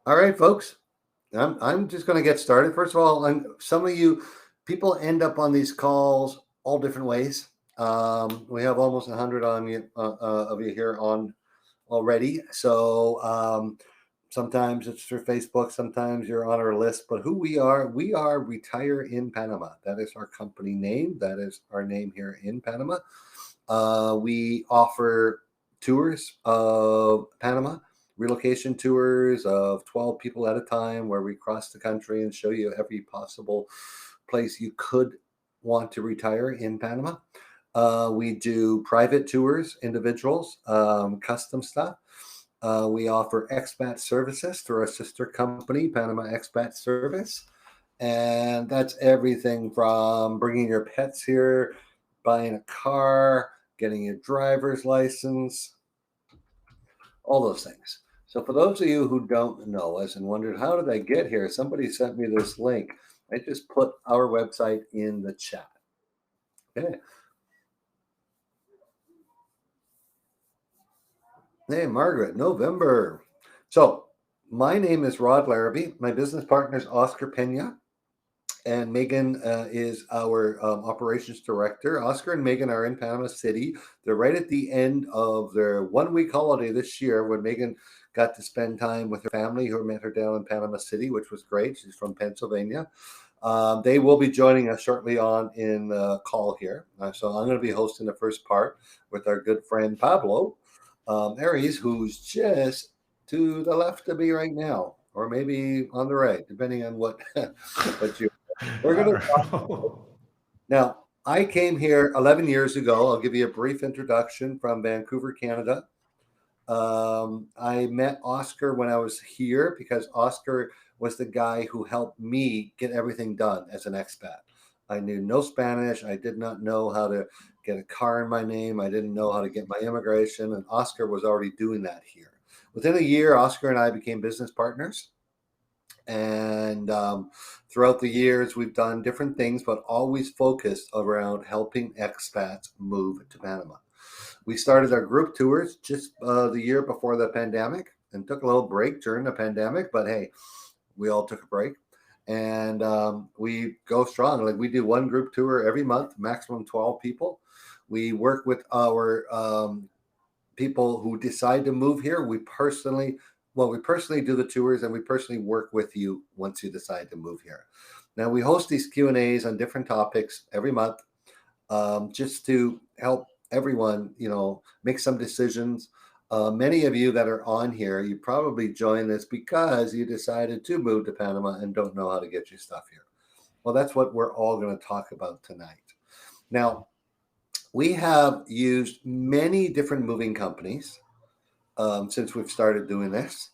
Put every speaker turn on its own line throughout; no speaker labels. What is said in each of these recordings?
All right, folks. I'm just going to get started. First of all, some of you people end up on these calls all different ways. We have almost 100 on you of you here on already. So sometimes it's through Facebook, sometimes you're on our list. But who we are Retire in Panama. That is our company name. That is our name here in Panama. We offer tours of Panama, relocation tours of 12 people at a time, where we cross the country and show you every possible place you could want to retire in Panama. We do private tours, individuals, custom stuff. We offer expat services through our sister company, Panama Expat Service. And that's everything from bringing your pets here, buying a car, getting your driver's license, all those things. So for those of you who don't know us and wondered, how did I get here? Somebody sent me this link. I just put our website in the chat. Okay. Hey, Margaret, November. So my name is Rod Larrabee. My business partner is Oscar Pena. And Megan is our operations director. Oscar and Megan are in Panama City. They're right at the end of their 1 week holiday this year, when Megan got to spend time with her family, who met her down in Panama City, which was great. She's from Pennsylvania. They will be joining us shortly on in the call here. So I'm going to be hosting the first part with our good friend Pablo Arias, who's just to the left of me right now, or maybe on the right, depending on what you. We're going
I
to
don't
talk.
know.
Now, I came here 11 years ago. I'll give you a brief introduction from Vancouver, Canada. I met Oscar when I was here, because Oscar was the guy who helped me get everything done as an expat. I knew no Spanish. I did not know how to get a car in my name. I didn't know how to get my immigration. And Oscar was already doing that here. Within a year, Oscar and I became business partners. And throughout the years, we've done different things, but always focused around helping expats move to Panama. We started our group tours just the year before the pandemic, and took a little break during the pandemic. But hey, we all took a break, and we go strong. Like, we do one group tour every month, maximum 12 people. We work with our people who decide to move here. We personally do the tours, and we personally work with you once you decide to move here. Now, we host these Q&As on different topics every month, just to help everyone, make some decisions. Many of you that are on here, you probably joined this because you decided to move to Panama and don't know how to get your stuff here. Well, that's what we're all going to talk about tonight. Now, we have used many different moving companies since we've started doing this.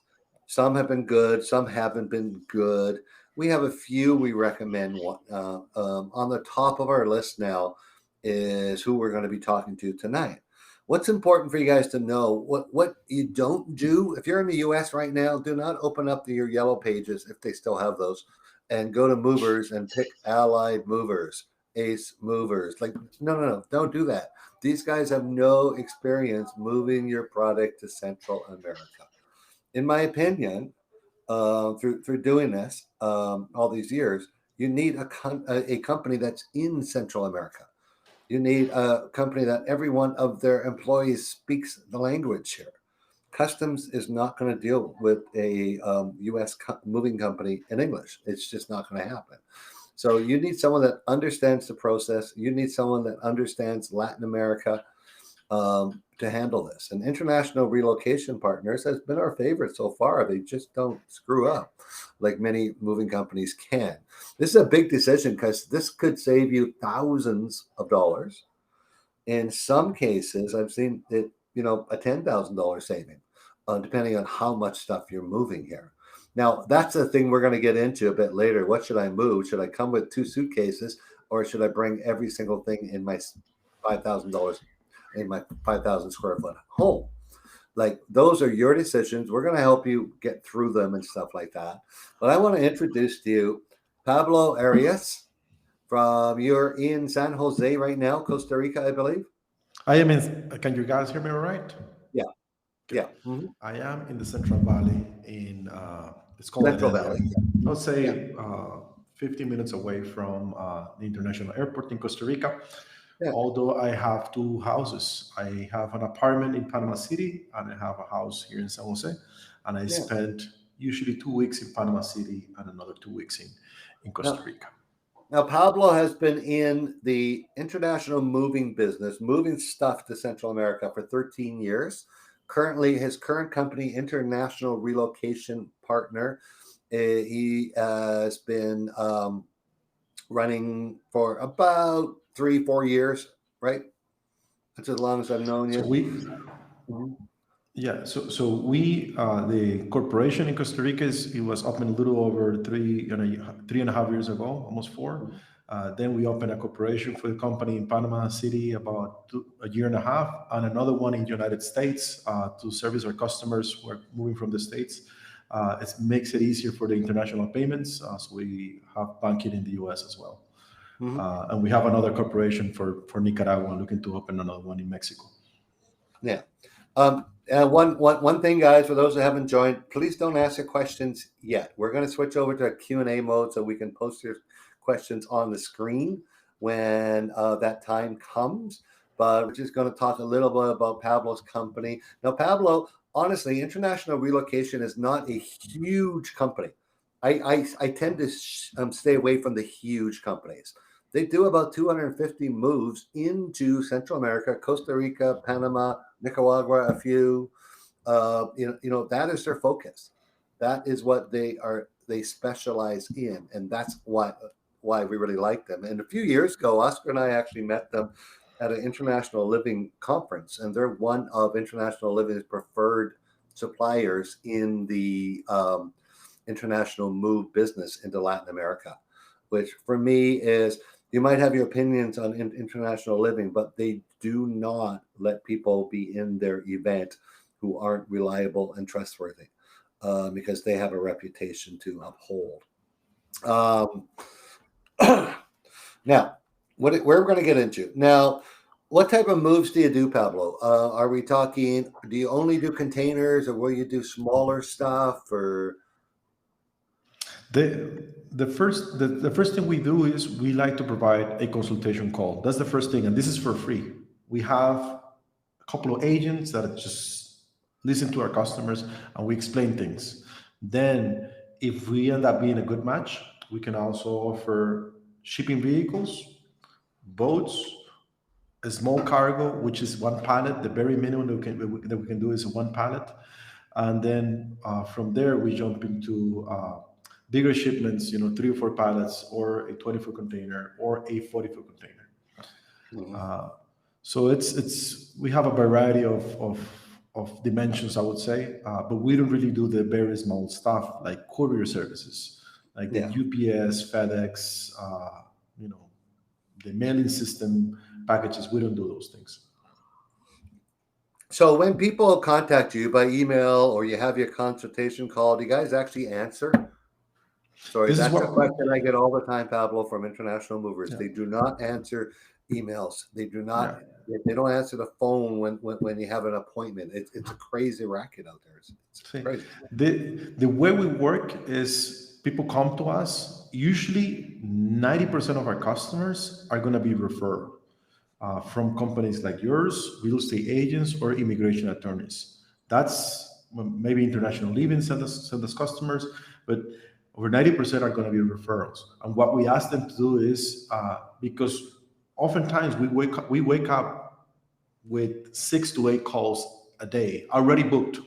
Some have been good, some haven't been good. We have a few we recommend. On the top of our list now is who we're going to be talking to tonight. What's important for you guys to know, what you don't do, if you're in the US right now, do not open up your yellow pages, if they still have those, and go to movers and pick Allied Movers, Ace Movers. Like, no, don't do that. These guys have no experience moving your product to Central America. In my opinion, through doing this all these years, you need a company that's in Central America. You need a company that every one of their employees speaks the language here. Customs is not going to deal with a U.S. moving company in English. It's just not going to happen. So you need someone that understands the process. You need someone that understands Latin America to handle this. And International Relocation Partners has been our favorite so far. They just don't screw up like many moving companies can. This is a big decision, because this could save you thousands of dollars. In some cases, I've seen it, a $10,000 saving, depending on how much stuff you're moving here. Now, that's the thing we're going to get into a bit later. What should I move? Should I come with 2 suitcases, or should I bring every single thing in my $5,000 in my 5,000 square foot home? Like, those are your decisions. We're going to help you get through them and stuff like that. But I want to introduce to you Pablo Arias. You're in San Jose right now, Costa Rica, I believe.
I am in. Can you guys hear me all right?
Yeah.
Okay.
Yeah. Mhm.
I am in the Central Valley in, it's called
Central
Heredia.
Valley.
I would
Yeah.
say 15 minutes away from the international airport in Costa Rica.
Yeah.
Although I have two houses, I have an apartment in Panama City and I have a house here in San Jose. And I
Yeah.
spend usually 2 weeks in Panama City and another 2 weeks in Costa
Now,
Rica.
now Pablo has been in the international moving business, moving stuff to Central America for 13 years. Currently, his current company, International Relocation Partner, he has been running for about 3, 4 years, right? That's as long as I've known
So
you.
we,
Mhm.
yeah, so we, the corporation in Costa Rica it was opened a little over 3.5 years ago, almost four.
Mhm.
Then we opened a corporation for the company in Panama City about a year and a half, and another one in the United States to service our customers who are moving from the States. It makes it easier for the international payments, so we have banking in the US as well.
Mhm.
And we have another corporation for Nicaragua looking to open another one in Mexico.
Yeah. One thing, guys, for those who haven't joined, please don't ask your questions yet. We're going to switch over to Q&A mode so we can post your questions on the screen when that time comes. But we're just going to talk a little bit about Pablo's company. Now, Pablo, honestly, International Relocation is not a huge company. I tend to stay away from the huge companies. They do about 250 moves into Central America, Costa Rica, Panama, Nicaragua, a few. That is their focus. That is what they specialize in, and that's why we really like them. And a few years ago, Oscar and I actually met them at an international living conference, and they're one of International Living's preferred suppliers in the international move business into Latin America, which for me is, you might have your opinions on international living, but they do not let people be in their event who aren't reliable and trustworthy, because they have a reputation to uphold. Um, Now, where we're going to get into now, what type of moves do you do, Pablo? Are we talking? Do you only do containers, or will you do smaller stuff? Or
The first thing we do is we like to provide a consultation call. That's the first thing, and this is for free. We have a couple of agents that just listen to our customers and we explain things. Then, if we end up being a good match, we can also offer shipping vehicles, boats, a small cargo, which is one pallet. The very minimum that we can do is one pallet, and then from there we jump into bigger shipments. 3 or 4 pallets, or a 20-foot container, or a 40-foot container.
Mhm.
So it's we have a variety of dimensions, I would say, but we don't really do the very small stuff like courier services, like the
Yeah.
UPS, FedEx, you know, the mailing system packages. We don't do those things.
So when people contact you by email or you have your consultation call, do you guys actually answer? Sorry,
This is
that's a
what,
question I get all the time, Pablo, from international movers.
yeah,
They do not answer emails. They do not.
yeah.
They don't answer the phone when you have an appointment. It's a crazy racket out there. It's
See,
crazy.
the way we work is people come to us. Usually, 90% of our customers are going to be referred from companies like yours, real estate agents, or immigration attorneys. That's maybe international living send us customers, but over 90% are going to be referrals. And what we ask them to do is, because oftentimes we wake up with 6 to 8 calls a day already booked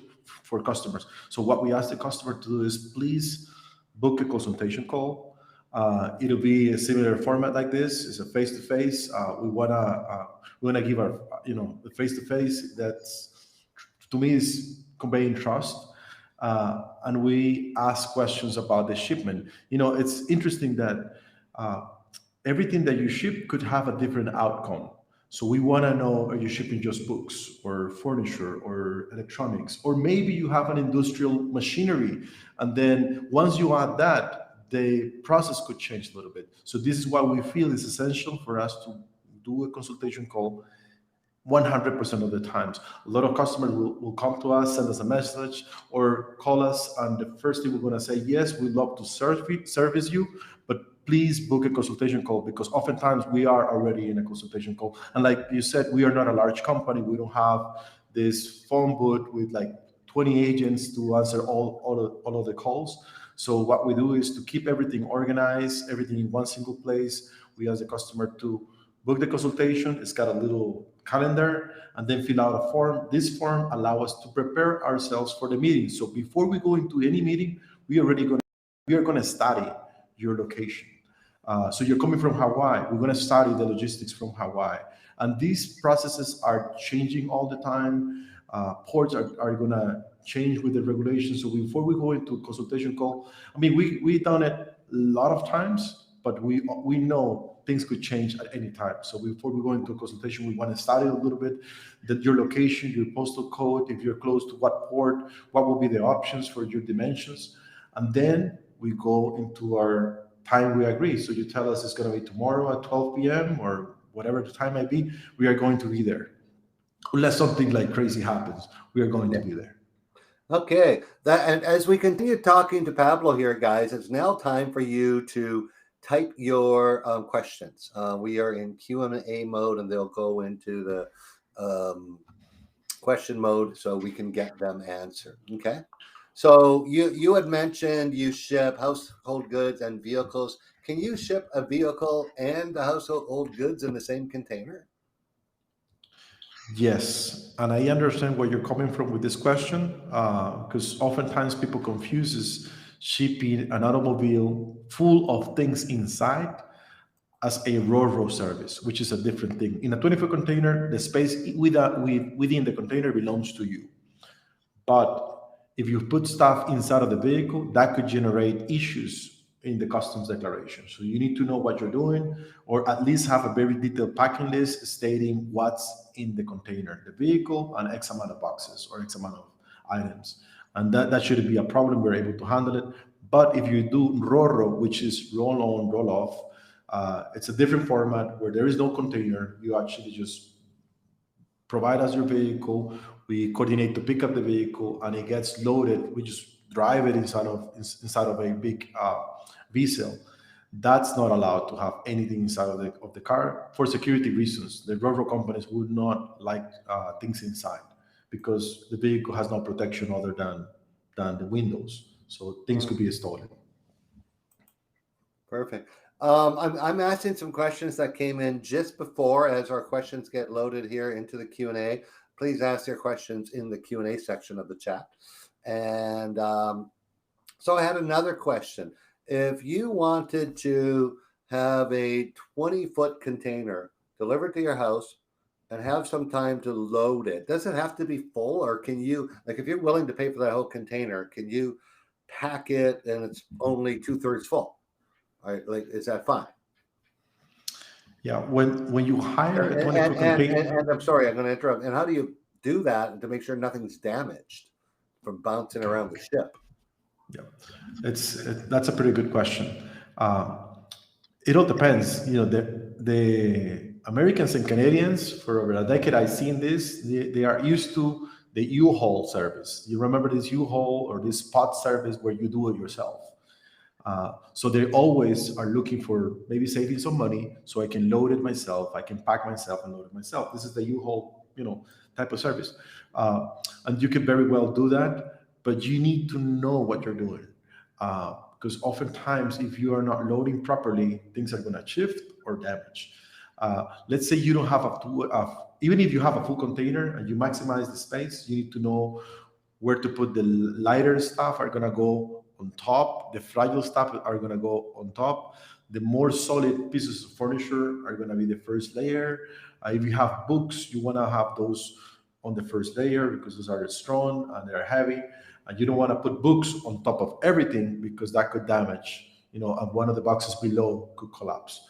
for customers. So what we ask the customer to do is, please book a consultation call. It'll be a similar format like this. It's a face to face. We wanna give our the face to face. That's, to me, is conveying trust. And we ask questions about the shipment. It's interesting that uh, everything that you ship could have a different outcome. So we want to know, are you shipping just books or furniture or electronics? Or maybe you have an industrial machinery. And then once you add that, the process could change a little bit. So this is why we feel it's essential for us to do a consultation call, 100% of the times. A lot of customers will come to us, send us a message, or call us, and the first thing we're going to say, yes, we'd love to service you, but please book a consultation call, because oftentimes we are already in a consultation call. And like you said, we are not a large company. We don't have this phone booth with like 20 agents to answer all of the calls. So what we do is to keep everything organized, everything in one single place. We ask the customer to book the consultation. It's got a little calendar, and then fill out a form. This form allows us to prepare ourselves for the meeting. So before we go into any meeting, we are going to study your location. So you're coming from Hawaii. We're going to study the logistics from Hawaii, and these processes are changing all the time. Ports are going to change with the regulations. So before we go into a consultation call, I mean, we've done it a lot of times, but we know things could change at any time. So before we go into a consultation, we want to study a little bit that your location, your postal code, if you're close to what port, what will be the options for your dimensions, and then we go into our time we agree. So you tell us it's going to be tomorrow at 12 p.m. or whatever the time might be. We are going to be there. Unless something like crazy happens, we are going to be there.
Okay. And as we continue talking to Pablo here, guys, it's now time for you to type your questions. We are in Q&A mode, and they'll go into the question mode so we can get them answered. Okay. So you had mentioned you ship household goods and vehicles. Can you ship a vehicle and the household goods in the same container?
Yes, and I understand where you're coming from with this question, because oftentimes people confuses shipping an automobile full of things inside as a ro-ro service, which is a different thing. In a 20-foot container, the space within the container belongs to you. But if you put stuff inside of the vehicle, that could generate issues in the customs declaration. So you need to know what you're doing, or at least have a very detailed packing list stating what's in the container, the vehicle, and X amount of boxes or X amount of items. And that shouldn't be a problem. We're able to handle it. But if you do RORO, which is roll on, roll off, it's a different format where there is no container. You actually just provide us your vehicle, we coordinate to pick up the vehicle, and it gets loaded. We just drive it inside of a big vessel. That's not allowed to have anything inside of the car for security reasons. The railroad companies would not like things inside, because the vehicle has no protection other than the windows. So things could be stolen.
Perfect. I'm asking some questions that came in just before, as our questions get loaded here into the Q&A. Please ask your questions in the Q&A section of the chat. And so I had another question. If you wanted to have a 20-foot container delivered to your house and have some time to load it, does it have to be full, or can you, like, if you're willing to pay for that whole container, can you pack it and it's only 2/3 full? All right, like, is that fine?
Yeah, when you hire a 20-foot container,
And I'm sorry, I'm going to interrupt. And how do you do that to make sure nothing's damaged from bouncing around the ship?
yeah, that's a pretty good question. It all depends. You know, the Americans and Canadians for over a decade, I've seen this. They are used to the U-Haul service. You remember this U-Haul or this spot service where you do it yourself. So they always are looking for maybe saving some money, so I can load it myself, I can pack myself and load it myself. This is the U-Haul, type of service, and you can very well do that, but you need to know what you're doing, because oftentimes if you are not loading properly, things are going to shift or damage. Let's say you don't have even if you have a full container and you maximize the space, you need to know where to put the lighter stuff are going to go on top, the fragile stuff are going to go on top, the more solid pieces of furniture are going to be the first layer. If you have books, you want to have those on the first layer because those are strong and they're heavy, and you don't want to put books on top of everything because that could damage, and one of the boxes below could collapse.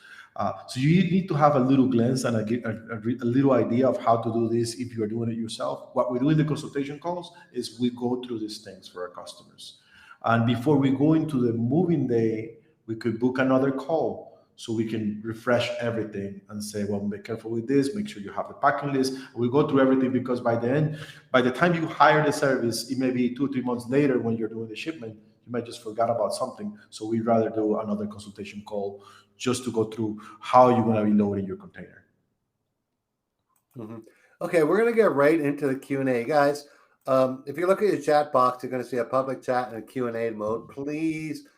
So you need to have a little glance and a little idea of how to do this if you're doing it yourself. What we do in the consultation calls is we go through these things for our customers. And before we go into the moving day, we could book another call so we can refresh everything and say, well, be careful with this, make sure you have the packing list. We go through everything because by the time you hire the service, it may be 2 or 3 months later when you're doing the shipment, you might just forget about something. So we'd rather do another consultation call just to go through how you're going to be loading your container.
Mm-hmm. Okay, we're going to get right into the Q&A. Guys, if you look at your chat box, you're going to see a public chat and a Q&A mode. Please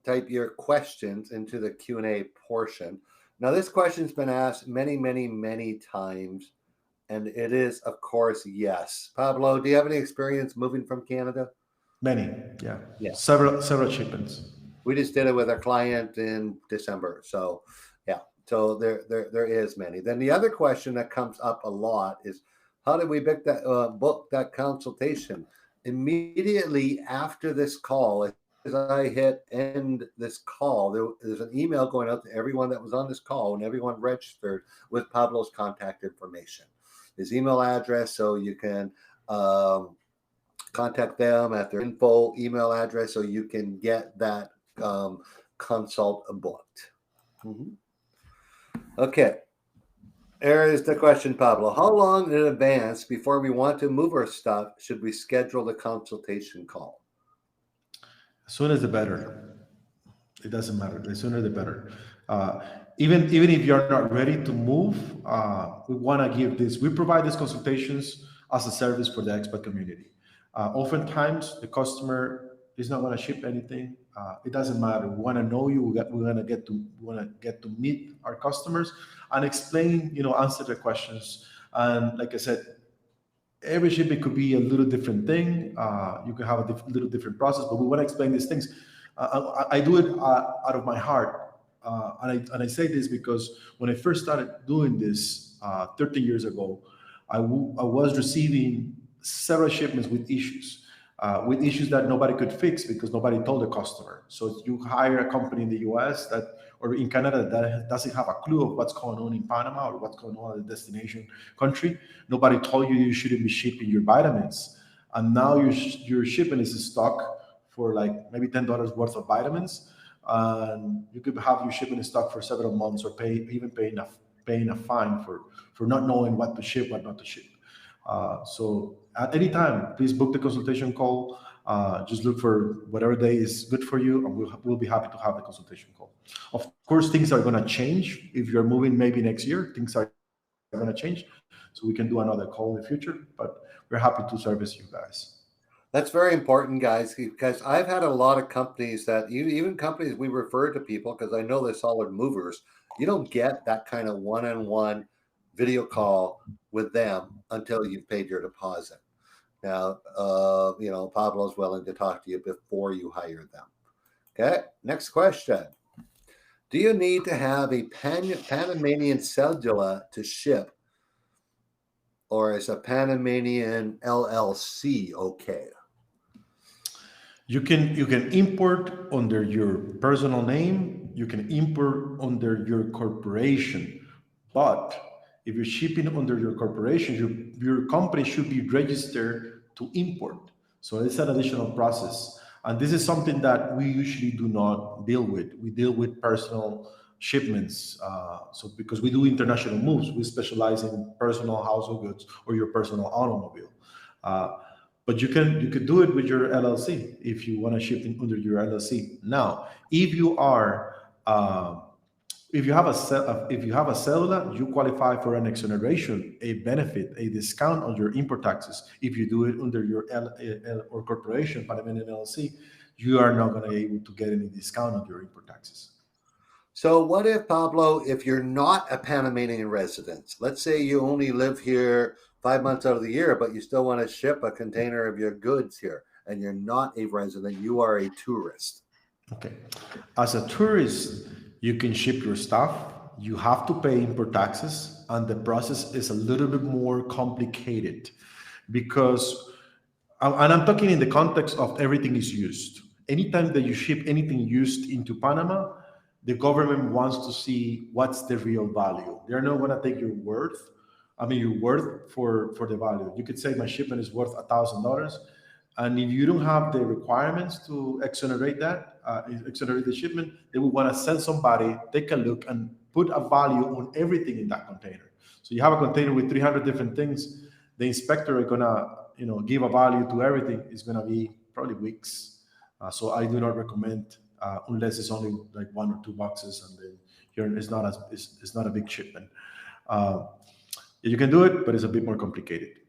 type your questions into the Q&A portion. Now, this question's been asked many, many, many times, and it is, of course, yes. Pablo, do you have any experience moving from Canada?
Many, yeah.
Yeah.
Several shipments.
We just did it with our client in December. So, yeah. So there is many. Then the other question that comes up a lot is, how did we book that consultation? Immediately after this call, as I hit end this call, there's an email going out to everyone that was on this call and everyone registered with Pablo's contact information, his email address, so you can contact them at their info email address so you can get that consult booked. Mm-hmm. Okay. Here is the question, Pablo. How long in advance before we want to move our stuff should we schedule the consultation call?
As soon as the better. It doesn't matter. The sooner the better. Even if you're not ready to move, we want to give this. We provide these consultations as a service for the expat community. Oftentimes, the customer is not going to ship anything. It doesn't matter. We want to know you. We want to get to meet our customers and explain, answer their questions. And like I said, every shipment could be a little different thing. You can have a little different process, but we want to explain these things. I do it out of my heart, and I say this because when I first started doing this 13 years ago, I was receiving several shipments with issues that nobody could fix because nobody told the customer. So you hire a company in the US or in Canada that doesn't have a clue of what's going on in Panama or what's going on in the destination country. Nobody told you shouldn't be shipping your vitamins. And now your shipment is stock for like maybe $10 worth of vitamins. And you could have your shipment in stock for several months or paying a fine for not knowing what to ship, what not to ship. So at any time, please book the consultation call. Just look for whatever day is good for you, and we'll be happy to have the consultation call. Of course, things are going to change. If you're moving maybe next year, things are going to change. So we can do another call in the future, but we're happy to service you guys.
That's very important, guys, because I've had a lot of companies that even companies we refer to people because I know they're solid movers. You don't get that kind of one-on-one video call with them until you've paid your deposit. Now, Pablo's willing to talk to you before you hire them. Okay, next question. Do you need to have a Panamanian cellular to ship, or is a Panamanian LLC okay?
You can import under your personal name. You can import under your corporation, but if you're shipping under your corporation, your company should be registered to import. So it's an additional process. And this is something that we usually do not deal with. We deal with personal shipments. So because we do international moves, we specialize in personal household goods or your personal automobile. But you could do it with your LLC if you want to ship under your LLC. Now, if you have a cellular, you qualify for an exoneration, a benefit, a discount on your import taxes. If you do it under your L or corporation, Panamanian LLC, you are not going to be able to get any discount on your import taxes.
So what if, Pablo, if you're not a Panamanian resident, let's say you only live here 5 months out of the year, but you still want to ship a container of your goods here, and you're not a resident, you are a tourist.
Okay. As a tourist, you can ship your stuff. You have to pay import taxes, and the process is a little bit more complicated because, and I'm talking in the context of everything is used. Anytime that you ship anything used into Panama, the government wants to see what's the real value. They're not going to take your worth for the value. You could say my shipment is worth $1,000. And if you don't have the requirements to exonerate the shipment, they will want to send somebody, take a look, and put a value on everything in that container. So you have a container with 300 different things. The inspector is gonna, give a value to everything. It's gonna be probably weeks. So I do not recommend unless it's only like 1 or 2 boxes, and then it's not a big shipment. Uh, you can do it, but it's a bit more complicated.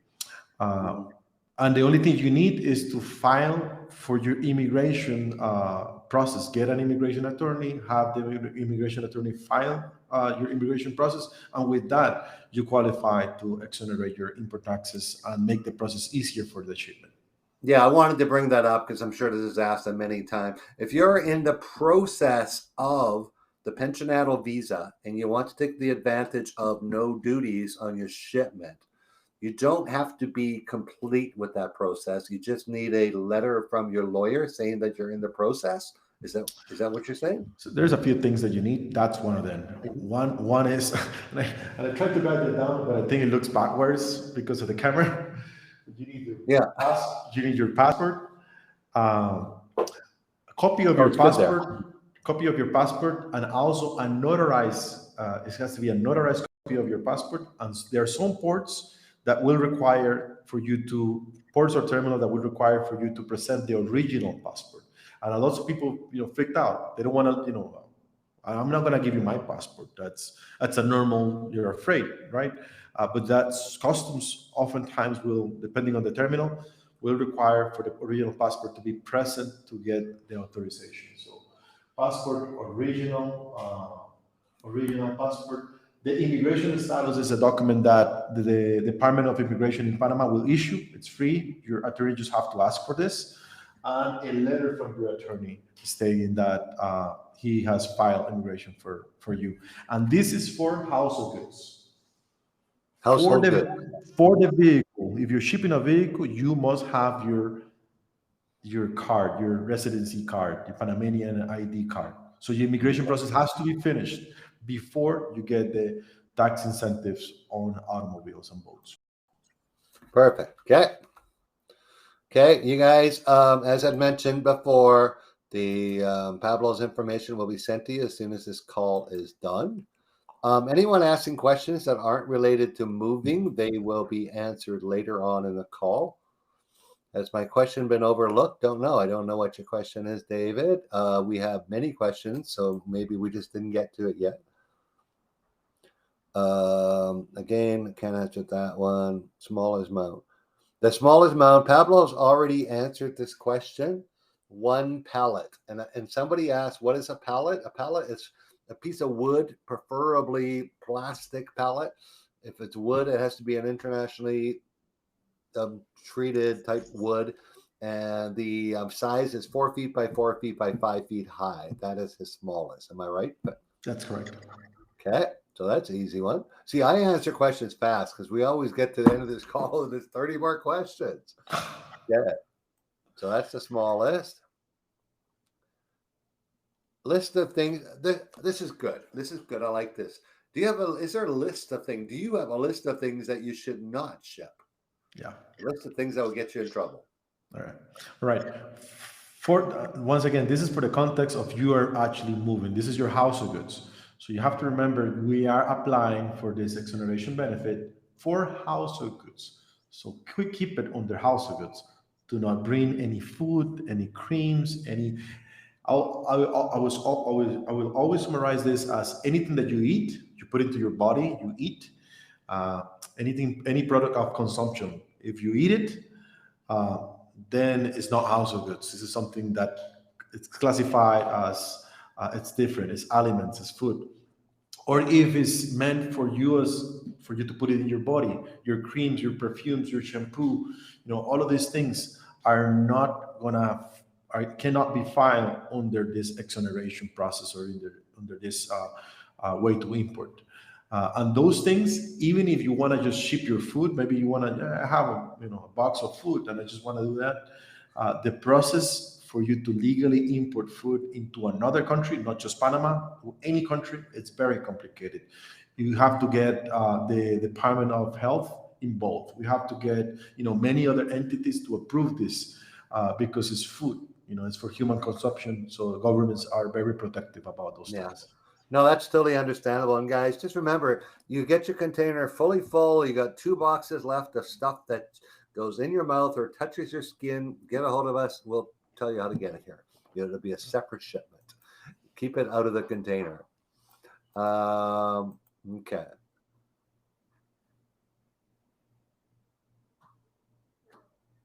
Uh,
Mhm.
and the only thing you need is to file for your immigration process. Get an immigration attorney, have the immigration attorney file your immigration process, and with that, you qualify to exonerate your import taxes and make the process easier for the shipment.
Yeah, I wanted to bring that up because I'm sure this is asked many times. If you're in the process of the pensionado visa and you want to take the advantage of no duties on your shipment, you don't have to be complete with that process. You just need a letter from your lawyer saying that you're in the process. Is that what you're saying?
So there's a few things that you need. That's one of them.
Mhm.
One is, and I tried to write it down, but I think it looks backwards because of the camera. You need
Yeah.
you need your passport, a copy of
Oh,
your
it's good there.
passport, and also a notarized. It has to be a notarized copy of your passport. And there are some ports that will require for you to ports or terminal that will require for you to present the original passport. And a lot of people, freaked out. They don't want to, I'm not going to give you my passport. That's a normal. You're afraid, right? But that's customs. Oftentimes, will depending on the terminal, will require for the original passport to be present to get the authorization. So, passport original passport. The immigration status is a document that the Department of Immigration in Panama will issue. It's free. Your attorney just have to ask for this, and a letter from your attorney stating that he has filed immigration for you. And this is for household goods. For
Household good.
the vehicle, if you're shipping a vehicle, you must have your card, your residency card, your Panamanian ID card. So your immigration process has to be finished before you get the tax incentives on automobiles and boats.
Perfect. Okay. Okay, you guys, as I mentioned before, the Pablo's information will be sent to you as soon as this call is done. Anyone asking questions that aren't related to moving, they will be answered later on in the call. Has my question been overlooked? Don't know. I don't know what your question is, David. We have many questions, so maybe we just didn't get to it yet. Again, can't answer that one. Smallest amount. The smallest amount, Pablo's already answered this question. 1 pallet. And somebody asked, what is a pallet? A pallet is a piece of wood, preferably plastic pallet. If it's wood, it has to be an internationally treated type wood. And the size is 4 feet by 4 feet by 5 feet high. That is his smallest. Am I right?
That's correct.
Okay. So that's an easy one. See, I answer questions fast because we always get to the end of this call and there's 30 more questions. Yeah. So that's the smallest. List of things. This is good. This is good. I like this. Is there a list of things? Do you have a list of things that you should not ship?
Yeah.
A list of things that will get you in trouble.
All right. Right. For once again, this is for the context of you are actually moving. This is your household goods. So you have to remember we are applying for this exoneration benefit for household goods. So keep it under household goods. Do not bring any food, any creams, any. I will always summarize this as anything that you eat, you put into your body, you eat. Any product of consumption. If you eat it, uh, then it's not household goods. This is something that it's classified as it's different. It's aliments, it's food. Or if it's meant for you for you to put it in your body, your creams, your perfumes, your shampoo, all of these things are not gonna cannot be filed under this exoneration process or under this way to import. And those things, even if you want to just ship your food, maybe you want to have a box of food, and I just want to do that. The process for you to legally import food into another country, not just Panama, to any country, it's very complicated. You have to get the Department of Health involved. We have to get many other entities to approve this. because it's food. It's for human consumption. So governments are very protective about those
Yeah.
things.
No, that's totally understandable. And guys, just remember, you get your container fully full. You got 2 boxes left of stuff that goes in your mouth or touches your skin. Get a hold of us. We'll tell you how to get it here. It'll be a separate shipment. Keep it out of the container. Okay.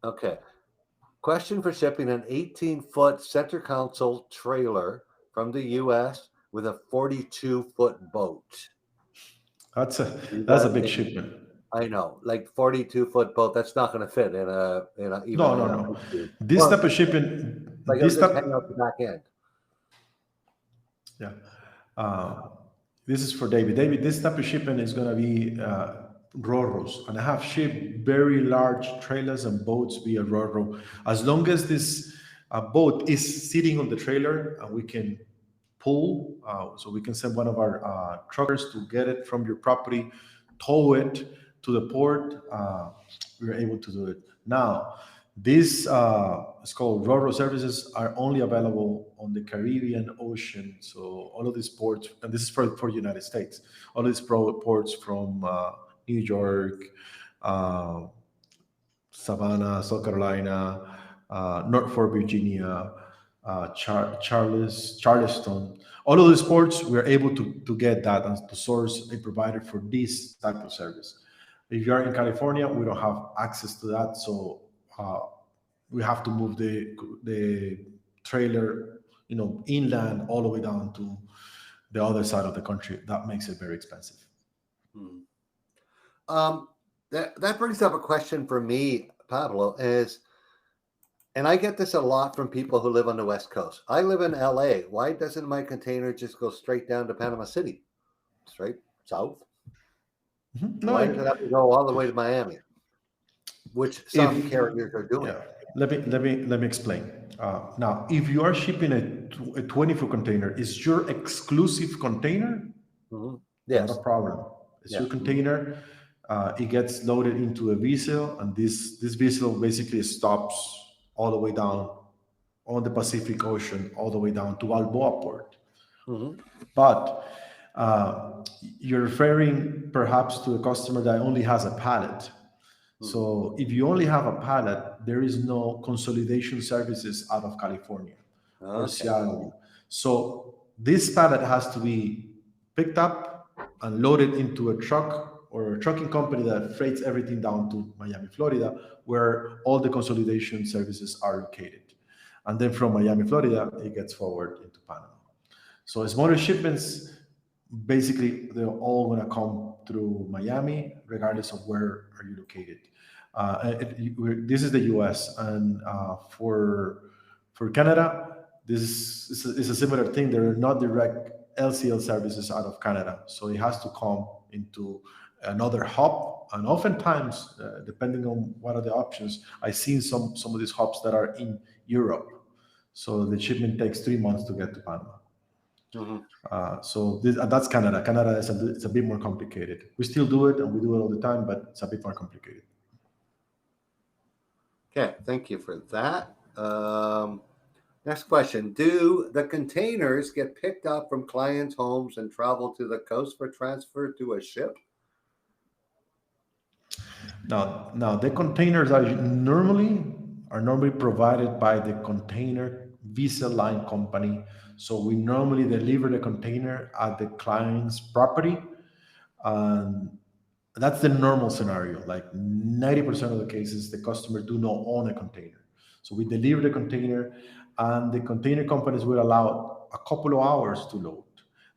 Okay. Question for shipping an 18-foot center console trailer from the U.S. with a 42-foot boat.
That's
You
a
got
big
it.
shipment.
I know, like 42-foot boat. That's not going to fit in even
No,
in
no,
a
no.
high speed.
This
Well,
type of shipping,
like it'll
this
just
type,
hang out the back end.
yeah. This is for David. David, this type of shipment is going to be Roros, and I have shipped very large trailers and boats via Roro. As long as this boat is sitting on the trailer and we can pull, so we can send one of our truckers to get it from your property, tow it to the port. We're able to do it now. These it's called Roro services are only available on the Caribbean Ocean. So all of these ports, and this is for United States, all of these ports from New York, uh, Savannah, South Carolina, Norfolk, Virginia, Charleston. All of these ports, we're able to get that and to source a provider for this type of service. If you are in California, we don't have access to that, so we have to move the trailer, inland all the way down to the other side of the country. That makes it very expensive.
Hmm. That brings up a question for me, Pablo, and I get this a lot from people who live on the West Coast. I live in LA. Why doesn't my container just go straight down to Panama City? Straight south?
No,
Why does it have to go all the way to Miami? Which some
if
carriers are doing.
yeah, let me explain. Now, if you are shipping a 20-foot container, is your exclusive container?
Mm-hmm.
Not
Yes.
a problem. It's
Yeah.
your container. It gets loaded into a vessel, and this vessel basically stops all the way down on the Pacific Ocean, all the way down to Balboa Port.
Mm-hmm.
But you're referring perhaps to a customer that only has a pallet. So if you only have a pallet, there is no consolidation services out of California or
Okay.
Seattle. So this pallet has to be picked up and loaded into a truck or a trucking company that freights everything down to Miami, Florida, where all the consolidation services are located. And then from Miami, Florida, it gets forwarded into Panama. So smaller shipments, basically, they're all going to come through Miami, regardless of where are you located. This is the U.S. and for Canada, this is a similar thing. There are not direct LCL services out of Canada, so it has to come into another hub. And oftentimes, depending on what are the options, I've seen some of these hubs that are in Europe. So the shipment takes 3 months to get to Panama.
Mm-hmm.
That's Canada. Canada it's a bit more complicated. We still do it and we do it all the time, but it's a bit more complicated.
Okay, thank you for that. Next question. Do the containers get picked up from clients' homes and travel to the coast for transfer to a ship?
Now the containers are normally provided by the container visa line company. So we normally deliver the container at the client's property, and that's the normal scenario. Like 90% of the cases, the customer do not own a container. So we deliver the container, and the container companies will allow a couple of hours to load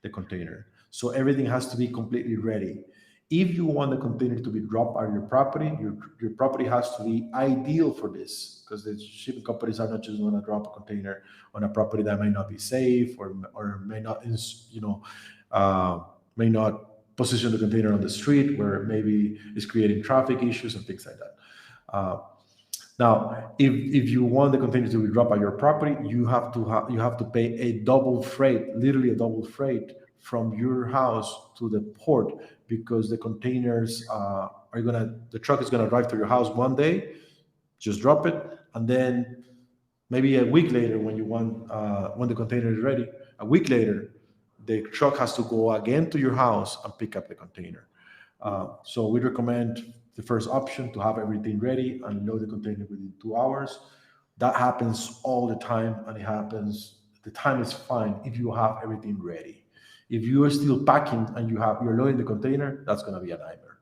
the container. So everything has to be completely ready. If you want the container to be dropped at your property, your property has to be ideal for this, because the shipping companies are not just going to drop a container on a property that may not be safe or may not, may not position the container on the street where maybe it's creating traffic issues and things like that. Now, if you want the container to be dropped at your property, you have to pay a double freight, literally a double freight from your house to the port, because the containers the truck is gonna drive to your house one day, just drop it, and then Maybe a week later, when you want when the container is ready, a week later, the truck has to go again to your house and pick up the container.
Mhm.
So we recommend the first option to have everything ready and load the container within 2 hours. That happens all the time, and it happens. The time is fine if you have everything ready. If you are still packing and you're loading the container, that's going to be a nightmare.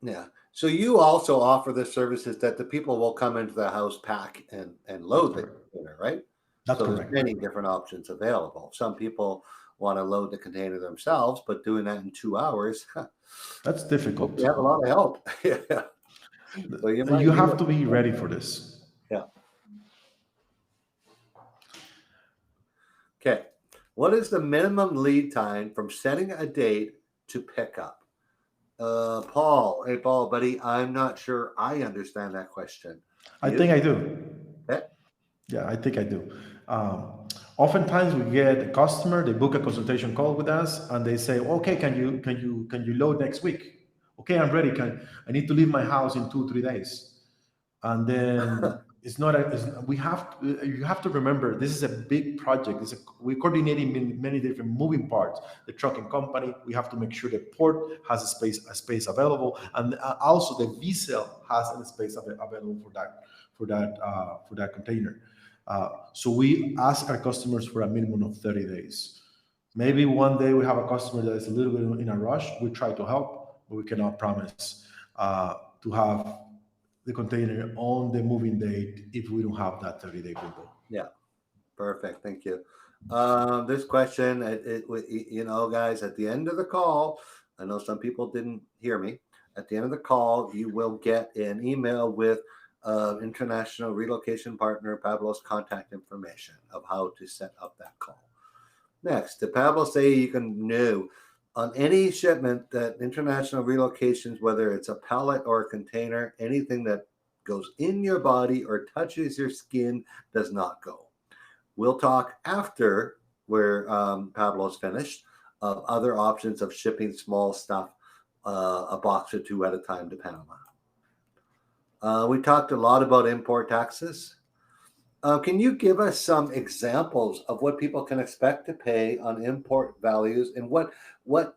Yeah. So you also offer the services that the people will come into the house, pack and
That's
load the
correct.
container, right?
That's
So there's
correct.
many different options available. Some people want to load the container themselves, but doing that in 2 hours,
That's
hope
difficult.
you have a lot of help. Yeah. So
You
you
have
might,
to be ready for this.
yeah. Okay. What is the minimum lead time from setting a date to pick up? Paul. Hey, Paul, buddy. I'm not sure I understand that question. Do
I think
you?
I do.
Okay.
Yeah, I think I do. Oftentimes we get a customer, they book a consultation call with us, and they say, "Okay, can you load next week? Okay, I'm ready. I need to leave my house in 2 3 days?" And then it's not a, it's, we have you have to remember this is a big project. We're coordinating many different moving parts. The trucking company, we have to make sure the port has a space available, and also the vessel has a space available for that container. So we ask our customers for a minimum of 30 days. Maybe one day we have a customer that is a little bit in a rush. We try to help, but we cannot promise to have the container on the moving date if we don't have that 30-day window.
Yeah. Perfect. Thank you. This question, guys, at the end of the call, I know some people didn't hear me. At the end of the call, you will get an email with International Relocation Partner Pablo's contact information of how to set up that call. Next, did Pablo say you can know on any shipment that international relocations, whether it's a pallet or a container, anything that goes in your body or touches your skin does not go? We'll talk after where Pablo's finished of other options of shipping small stuff, a box or two at a time to Panama. We talked a lot about import taxes. Can you give us some examples of what people can expect to pay on import values and what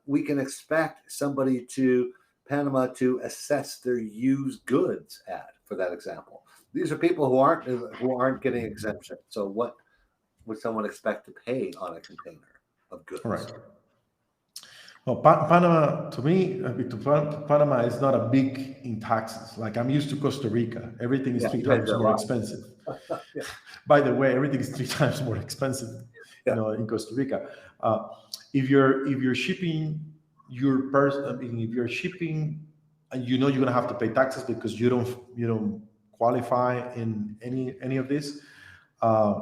we can expect somebody to Panama to assess their used goods at? For that example, these are people who aren't getting exemption. So what would someone expect to pay on a container of
All right.
goods?
Well, Panama, to me, Panama is not a big in taxes. Like I'm used to Costa Rica. Everything is
Yeah,
three
you guys
times
did a
more
lot.
expensive.
Yeah,
By the way, everything is three times more expensive,
yeah,
in Costa Rica. If you're shipping your person, I mean, if you're shipping, and you're gonna have to pay taxes because you don't qualify in any of this. Uh,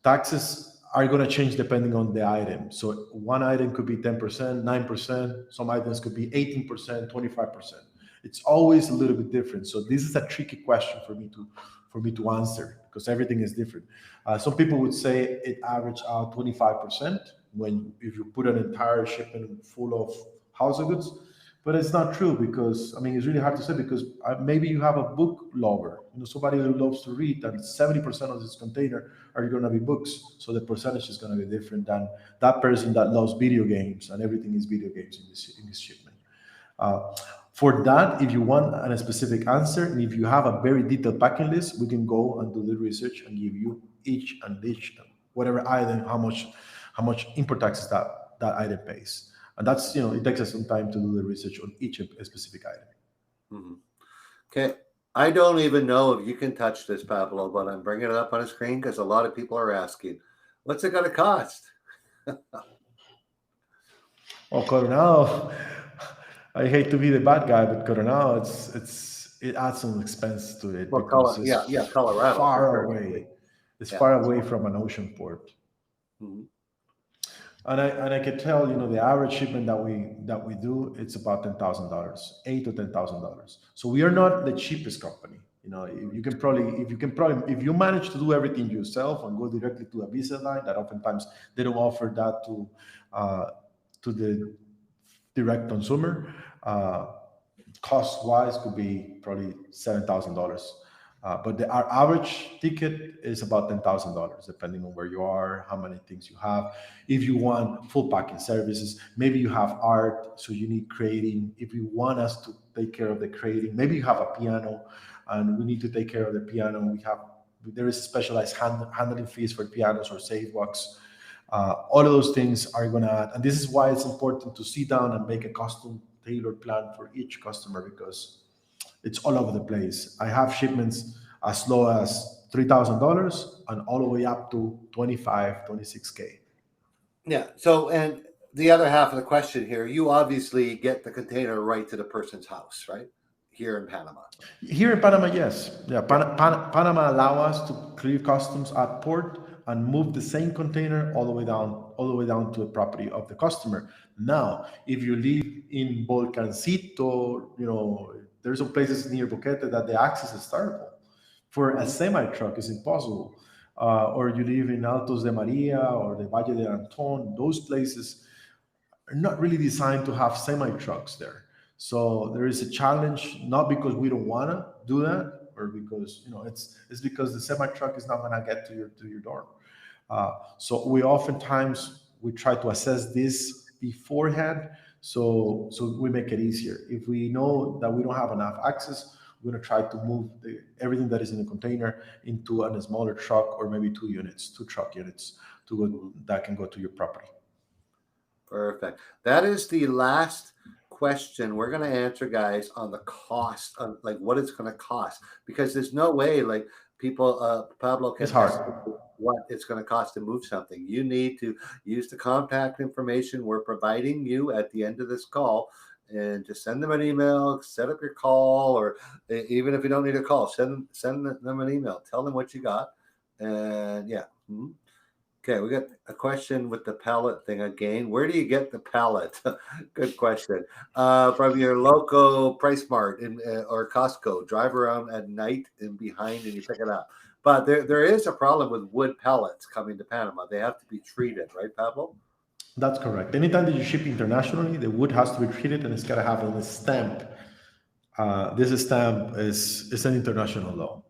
Taxes are going to change depending on the item. So one item could be 10%, 9%. Some items could be 18%, 25%. It's always a little bit different. So this is a tricky question for me to answer because everything is different. Some people would say it average out 25% when if you put an entire shipment full of house goods, but it's not true because I mean it's really hard to say because maybe you have a book lover, somebody who loves to read, and 70% of this container are going to be books. So the percentage is going to be different than that person that loves video games and everything is video games in this shipment. Uh, for that, if you want a specific answer and if you have a very detailed packing list, we can go and do the research and give you each whatever item how much import taxes that item pays. And that's it takes us some time to do the research on each specific item.
Mhm. Okay. I don't even know if you can touch this, Pablo, but I'm bringing it up on a screen because a lot of people are asking, what's it going to cost?
Well, Coronado, I hate to be the bad guy, but Coronado, it adds some expense to it
Well,
because
yeah,
it's
Colorado for
far
sure.
away. It's
Yeah.
far away from an ocean port.
Mhm.
And I can tell, the average shipment that we do, it's about $10,000, $8 to $10,000. So we are not the cheapest company. If you manage to do everything yourself and go directly to a visa line, that oftentimes they don't offer that uh, to the direct consumer. Cost wise could be probably $7,000. Our average ticket is about $10,000, depending on where you are, how many things you have. If you want full packing services, maybe you have art, so you need crating. If you want us to take care of the crating, maybe you have a piano, and we need to take care of the piano. There is specialized handling fees for pianos or safe walks. All of those things are going to add, and this is why it's important to sit down and make a custom tailored plan for each customer, because it's all over the place. I have shipments as low as $3,000 and all the way up to 25, 26K.
Yeah. So, and the other half of the question here, you obviously get the container right to the person's house, right? Here in Panama.
Here in Panama, yes. Yeah, Panama allow us to clear customs at port and move the same container all the way down to the property of the customer. Now, if you live in Volcancito, there's some places near Boquete that the access is terrible. For a semi truck, it's impossible. Or you live in Altos de Maria or the Valle de Anton, those places are not really designed to have semi trucks there. So there is a challenge, not because we don't want to do that, or because it's because the semi truck is not going to get to your door. So we try to assess this beforehand, so we make it easier. If we know that we don't have enough access, we're going to try to move everything that is in the container into a smaller truck, or maybe two truck units that can go to your property.
Perfect. That is the last question we're going to answer, guys, on the cost of like what it's going to cost, because there's no way like people, Pablo can
It's hard.
estimate what it's going to cost to move something. You need to use the contact information we're providing you at the end of this call, and just send them an email, set up your call, or even if you don't need a call, send them an email, tell them what you got, and yeah. Okay, we got a question with the pallet thing again. Where do you get the pallet? Good question. From your local Price Mart or Costco. Drive around at night and behind, and you pick it up. But there is a problem with wood pallets coming to Panama. They have to be treated, right, Pablo?
That's correct. Anytime that you ship internationally, the wood has to be treated, and it's got to have a stamp. This stamp is an international law.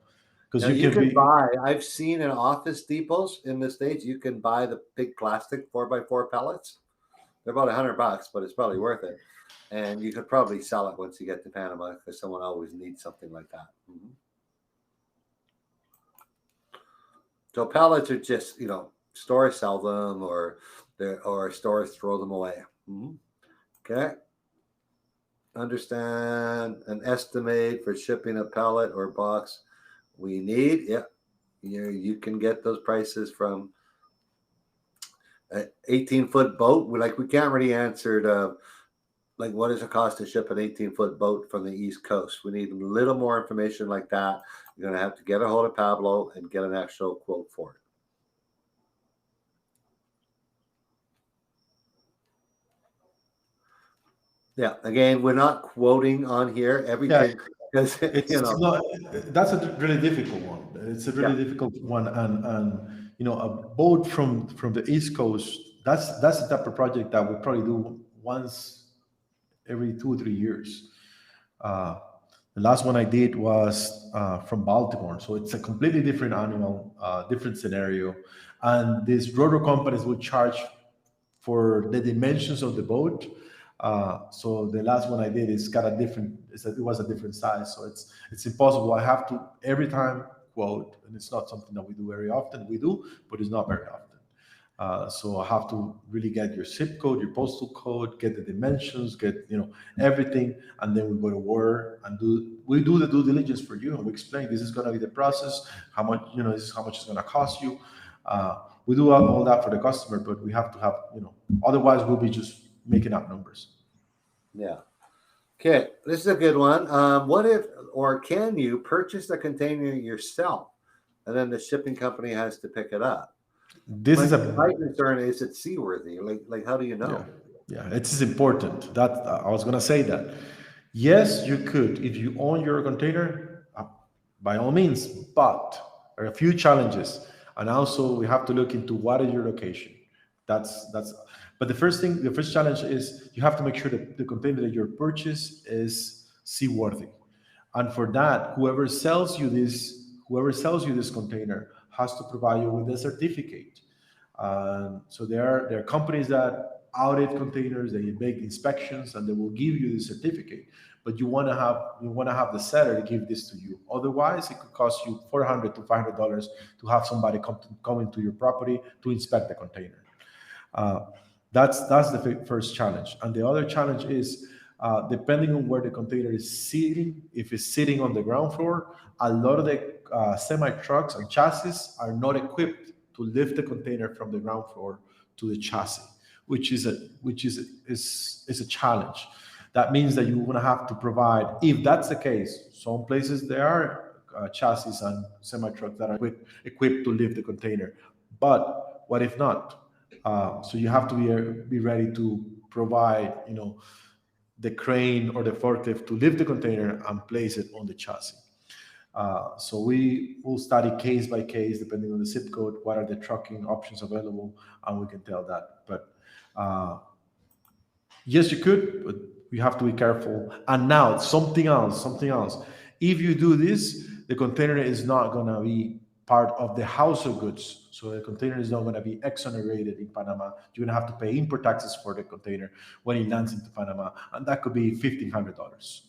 Now you can buy, I've seen in office depots in the States, you can buy the big plastic 4x4 pallets. They're about $100, but it's probably worth it. And you could probably sell it once you get to Panama, because someone always needs something like that. So pallets are just, stores sell them, or stores throw them away. Okay. Understand an estimate for shipping a pallet or box we need. You can get those prices from an 18-foot boat. We can't really answer what does it cost to ship an 18-foot boat from the East Coast. We need a little more information like that. You're going to have to get a hold of Pablo and get an actual quote for it. Yeah, again, we're not quoting on here everything. Because
that's a really difficult one. It's a really difficult one, and a boat from the East Coast. That's the type of project that we probably do once every 2 or 3 years. The last one I did was from Baltimore, so it's a completely different animal, different scenario, and these rotor companies will charge for the dimensions of the boat. So the last one I did it was a different size. So it's impossible. I have to every time quote, and it's not something that we do very often. We do, but it's not very often. So I have to really get your zip code, your postal code, get the dimensions, get everything, and then we go to work and we do the due diligence for you, and we explain this is going to be the process, how much this is how much it's going to cost you. We do all that for the customer, but we have to have otherwise we'll be just making up numbers.
Yeah. Okay, this is a good one. What if, or can you purchase the container yourself, and then the shipping company has to pick it up? My concern is it's seaworthy. Like how do you know?
Yeah, it's important. That I was gonna say that. Yes, you could if you own your container, by all means. But there are a few challenges, and also we have to look into what is your location. But the first challenge is you have to make sure that the container that you're purchase is seaworthy. And for that, whoever sells you this whoever sells you this container has to provide you with a certificate. So there are companies that audit containers, they make inspections, and they will give you the certificate. But you want to have the seller give this to you. Otherwise, it could cost you $400 to $500 to have somebody come into your property to inspect the container. Uh, that's the first challenge. And the other challenge is depending on where the container is sitting. If it's sitting on the ground floor, a lot of the semi trucks and chassis are not equipped to lift the container from the ground floor to the chassis, which is a challenge. That means that you're going to have to provide. If that's the case, some places there are chassis and semi trucks that are equipped to lift the container. But what if not? So you have to be ready to provide, the crane or the forklift to lift the container and place it on the chassis. So we will study case by case, depending on the zip code, what are the trucking options available, and we can tell that. But yes, you could, but you have to be careful. And now something else. If you do this, the container is not going to be part of the household goods. So the container is not going to be exonerated in Panama. You're going to have to pay import taxes for the container when it lands into Panama. And that could be $1,500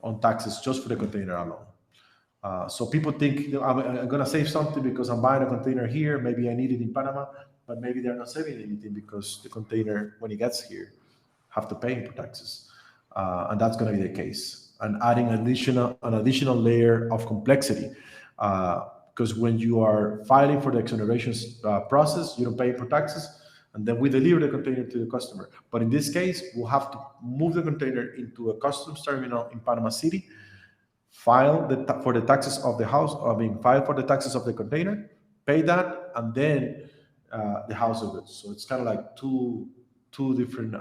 on taxes just for the container alone. So people think, I'm going to save something because I'm buying a container here. Maybe I need it in Panama, but maybe they're not saving anything because the container, when it gets here, have to pay import taxes. And that's going to be the case. And adding an additional layer of complexity. Because when you are filing for the exoneration process, you don't pay import taxes, and then we deliver the container to the customer. But in this case, we'll have to move the container into a customs terminal in Panama City, file for the taxes of the house. File for the taxes of the container, pay that, and then the household goods. So it's kind of like two different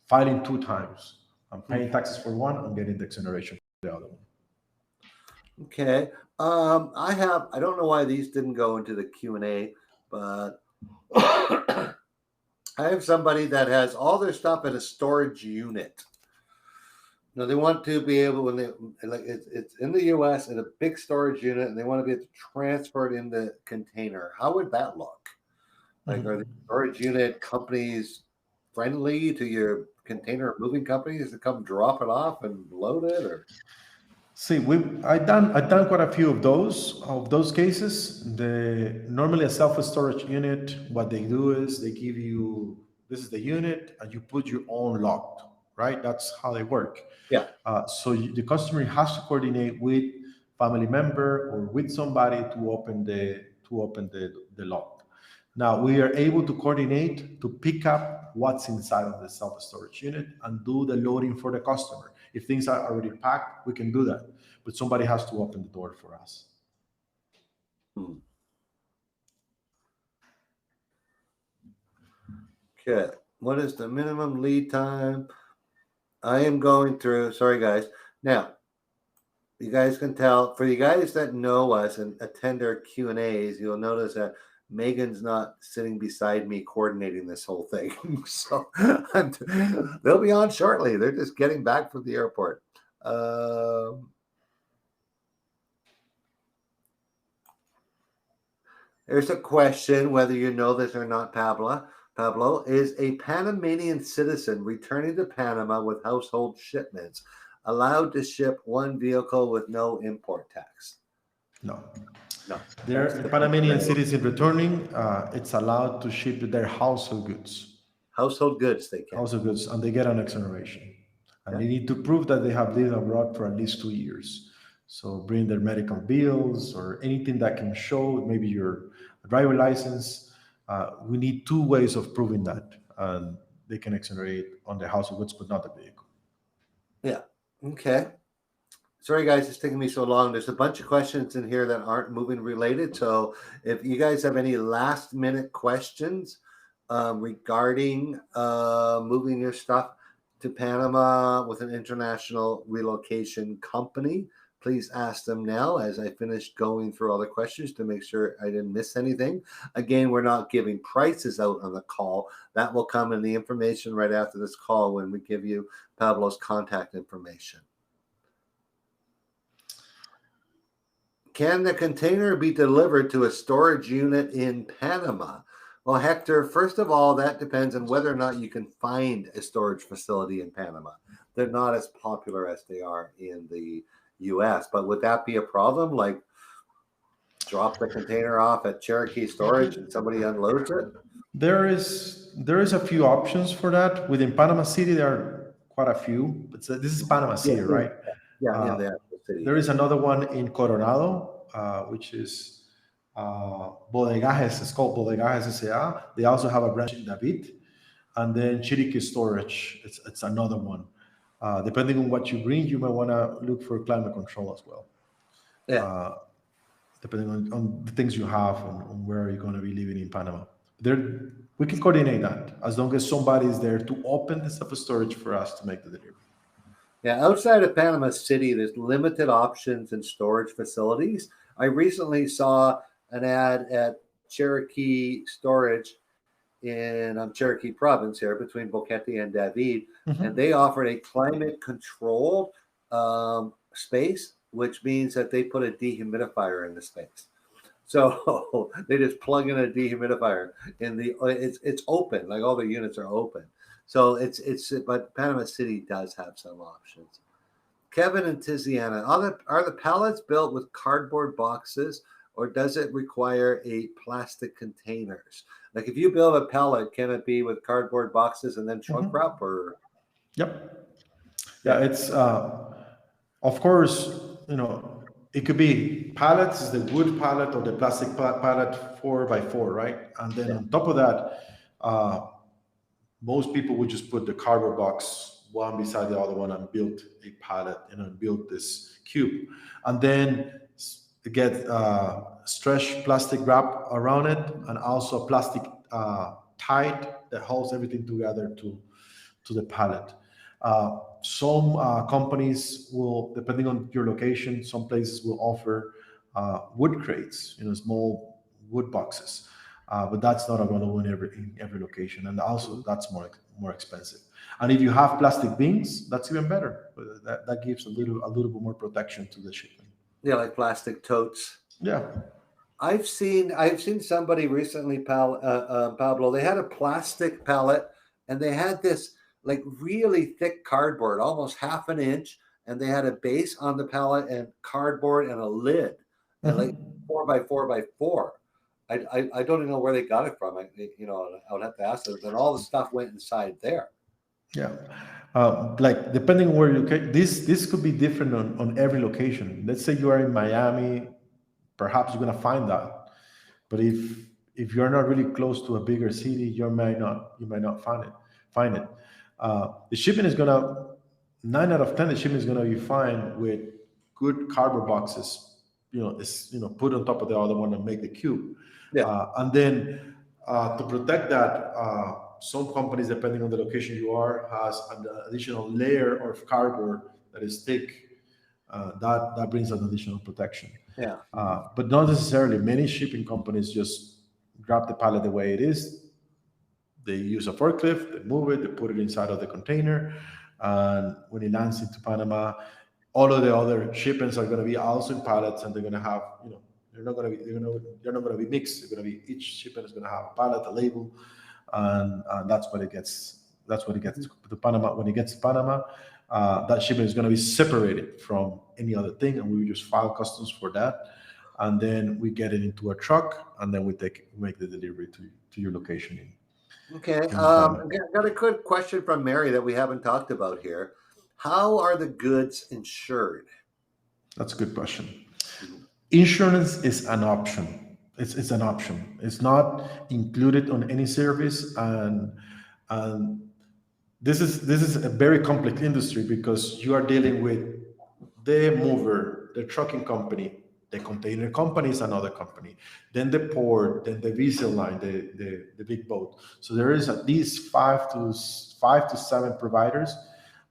filing two times. I'm paying taxes for one and getting the exoneration for the other one.
Okay. I don't know why these didn't go into the Q&A, but I have somebody that has all their stuff in a storage unit. Now they want to be able, when it's in the US in a big storage unit, and they want to be able to transfer it in the container. How would that look? Like, are the storage unit companies friendly to your container moving companies to come drop it off and load it? Or
see, I've done quite a few of those cases. Normally a self-storage unit, what they do is they give you, this is the unit, and you put your own lock, right? That's how they work.
Yeah.
So the customer has to coordinate with family member or with somebody to open the lock. Now we are able to coordinate to pick up what's inside of the self-storage unit and do the loading for the customer. If things are already packed, we can do that, but somebody has to open the door for us.
Okay. What is the minimum lead time? I am going through, sorry guys. Now, you guys can tell, for you guys that know us and attend our Q&As, you'll notice that Megan's not sitting beside me coordinating this whole thing. So they'll be on shortly. They're just getting back from the airport. There's a question, whether you know this or not, Pablo. Pablo, is a Panamanian citizen returning to Panama with household shipments allowed to ship one vehicle with no import tax?
No.
They're
The Panamanian citizen returning, it's allowed to ship their household goods.
Household goods, they can.
Household goods, and they get an exoneration. And they need to prove that they have lived abroad for at least 2 years. So bring their medical bills or anything that can show, maybe your driver license. We need 2 ways of proving that. And they can exonerate on the household goods, but not the vehicle.
Yeah. Okay. Sorry, guys, it's taking me so long. There's a bunch of questions in here that aren't moving related. So if you guys have any last minute questions regarding moving your stuff to Panama with an international relocation company, please ask them now as I finish going through all the questions to make sure I didn't miss anything. Again, we're not giving prices out on the call. That will come in the information right after this call when we give you Pablo's contact information. Can the container be delivered to a storage unit in Panama? Well, Hector, first of all, that depends on whether or not you can find a storage facility in Panama. They're not as popular as they are in the US. But would that be a problem? Like drop the container off at Cherokee Storage and somebody unloads it?
There is a few options for that within Panama City. There are quite a few, but this is Panama
Yeah,
City, right?
yeah, in
Uh,
the actual city.
there
Yeah.
is another one in Coronado, which is Bodegajes. It's called Bodegajes S.A. They also have a branch in David, and then Chiriquí Storage. It's another one. Depending on what you bring, you might want to look for climate control as well.
Yeah.
Uh, Depending on the things you have on where you're going to be living in Panama. There, we can coordinate that as long as somebody is there to open the self-storage for us to make the delivery.
Yeah, outside of Panama City, there's limited options in storage facilities. I recently saw an ad at Cherokee Storage in Cherokee Province here between Boquete and David, and they offered a climate controlled space, which means that they put a dehumidifier in the space. So they just plug in a dehumidifier in the it's open, like all the units are open. So it's but Panama City does have some options. Kevin and Tiziana, are the pallets built with cardboard boxes or does it require a plastic containers? Like if you build a pallet, can it be with cardboard boxes and then shrink wrap or?
Yep. Yeah, it's of course, it could be pallets, is the wood pallet or the plastic pallet 4x4, right? And then
Yeah.
on top of that, most people would just put the cardboard box one beside the other one and build a pallet, build this cube, and then get stretch plastic wrap around it, and also plastic tie that holds everything together to the pallet. Some companies will, depending on your location, some places will offer wood crates, small wood boxes, but that's not available in every location, and also that's more expensive. And if you have plastic bins, that's even better. That gives a little bit more protection to the shipment.
Yeah, like plastic totes.
Yeah.
I've seen somebody recently, Pablo. They had a plastic pallet, and they had this like really thick cardboard, almost half an inch, and they had a base on the pallet and cardboard and a lid, and like
Mhm.
4x4x4. I don't even know where they got it from. I would have to ask them. And all the stuff went inside there.
Yeah. Like depending on where you this could be different on every location. Let's say you are in Miami, perhaps you're gonna find that. But if you're not really close to a bigger city, you might not find it. The shipping is gonna 9 out of 10. The shipping is gonna be fine with good cardboard boxes. Put on top of the other one and make the cube.
Yeah,
And then to protect that, some companies, depending on the location you are, has an additional layer of cardboard that is thick. That brings an additional protection.
yeah.
But not necessarily. Many shipping companies just grab the pallet the way it is. They use a forklift, they move it, they put it inside of the container, and when it lands into Panama, all of the other shipments are going to be also in pallets, and they're going to have, they're not going to be mixed. They're going to be, each shipment is going to have a pallet, a label, and that's what it gets. That's what it gets to Panama. When it gets to Panama, that shipment is going to be separated from any other thing, and we just file customs for that, and then we get it into a truck, and then we make the delivery to your location
Okay.
in Panama.
Got a good question from Mary that we haven't talked about here. How are the goods insured?
That's a good question. Insurance is an option. It's an option. It's not included on any service, and this is a very complex industry because you are dealing with the mover, the trucking company, the container company is another company, then the port, then the vessel line, the big boat. So there is at least five to seven providers,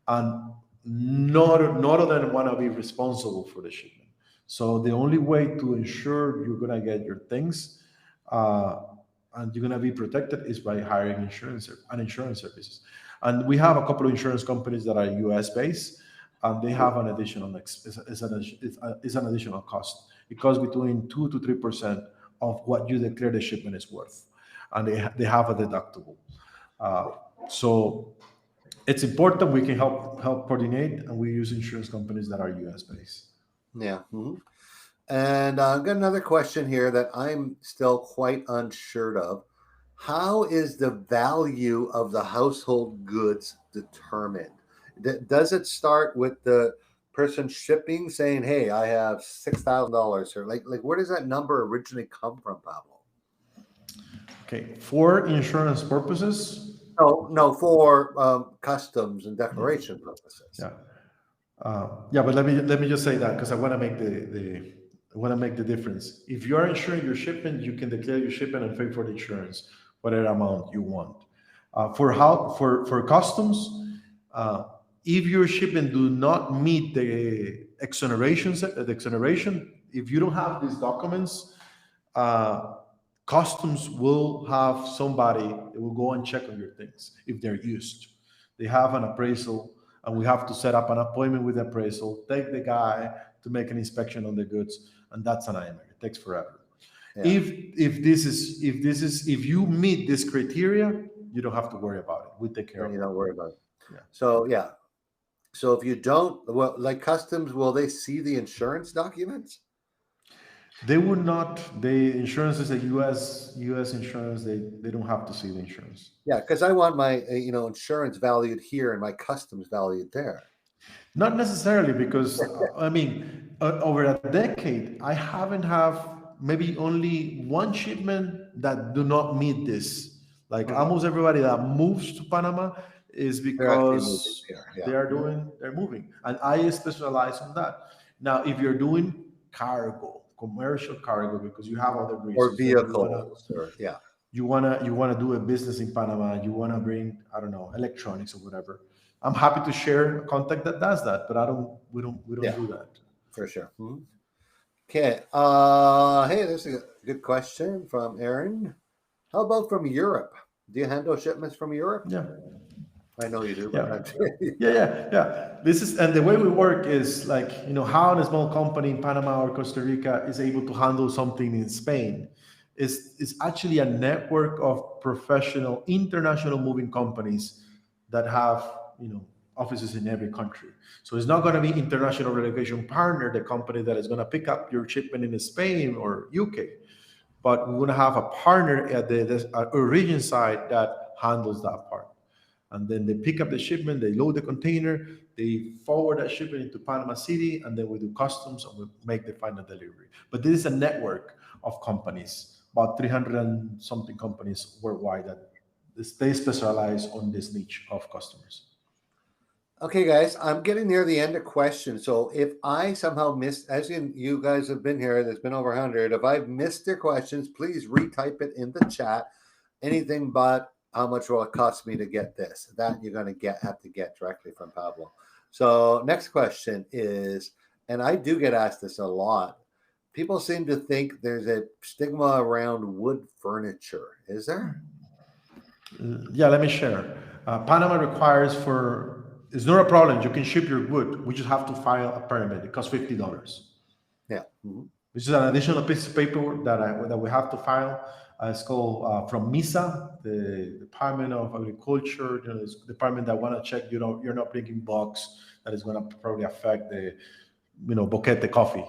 and not of them want to be responsible for the shipment. So the only way to ensure you're gonna get your things uh, and you're gonna be protected is by hiring insurance services. And we have a couple of insurance companies that are US based, and they have an additional it's an additional cost. It costs between 2 to 3% of what you declare the shipment is worth, and they have a deductible. Uh, so it's important. We can help coordinate, and we use insurance companies that are U.S. based.
Yeah. And I've got another question here that I'm still quite unsure of. How is the value of the household goods determined? Does it start with the person shipping saying, "Hey, I have $6,000," or like where does that number originally come from, Pablo?
Okay, for insurance purposes,
No, for customs and declaration purposes.
yeah. Yeah, but let me just say that because I want to make the difference. If you are insuring your shipment, you can declare your shipment and pay for the insurance, whatever amount you want. For customs, uh, if your shipment do not meet the exoneration, if you don't have these documents, uh, customs will have somebody that will go and check on your things if they're used. They have an appraisal, and we have to set up an appointment with the appraisal, take the guy to make an inspection on the goods, and that's an nightmare. It takes forever.
Yeah.
If you meet this criteria, you don't have to worry about it. We take care of
You
it.
don't worry about it.
Yeah.
So yeah. So if you don't, well, like customs, will they see the insurance documents?
They would not. The insurance is a U.S. insurance. They don't have to see the insurance.
Yeah, because I want my insurance valued here and my customs valued there.
Not necessarily, because I mean, over a decade, I haven't have maybe only one shipment that do not meet this. Like almost everybody that moves to Panama is
They're actually moving
because
here. Yeah.
they're moving, and I specialize on that. Now, if you're doing cargo, commercial cargo, because you have other
Or
reasons, maybe
vehicles, or yeah.
you wanna do a business in Panama, you wanna bring, I don't know, electronics or whatever. I'm happy to share a contact that does that, but we don't
Yeah.
do that.
For sure. Okay. Hey, there's a good question from Aaron. How about from Europe? Do you handle shipments from Europe?
Yeah.
I know you do, but
Yeah. This is, and the way we work is like, how a small company in Panama or Costa Rica is able to handle something in Spain is actually a network of professional international moving companies that have, offices in every country. So it's not going to be International Relocation Partner, the company that is going to pick up your shipment in Spain or UK, but we're going to have a partner at the origin side that handles that part. And then they pick up the shipment, they load the container, they forward that shipment into Panama City, and then we do customs and we make the final delivery. But this is a network of companies, about 300 and something companies worldwide that they specialize on this niche of customers.
Okay, guys, I'm getting near the end of questions. So if I somehow missed, as you guys have been here, there's been over 100. If I've missed your questions, please retype it in the chat. Anything but how much will it cost me to get this? That you're going to have to get directly from Pablo. So next question is, and I do get asked this a lot. People seem to think there's a stigma around wood furniture. Is there?
Yeah, let me share. Panama requires it's not a problem. You can ship your wood. We just have to file a permit. It costs $50.
Yeah.
Which is an additional piece of paper that we have to file. It's called from MISA, the Department of Agriculture. This department that want to check you're not bringing bugs that is going to probably affect the boquete coffee,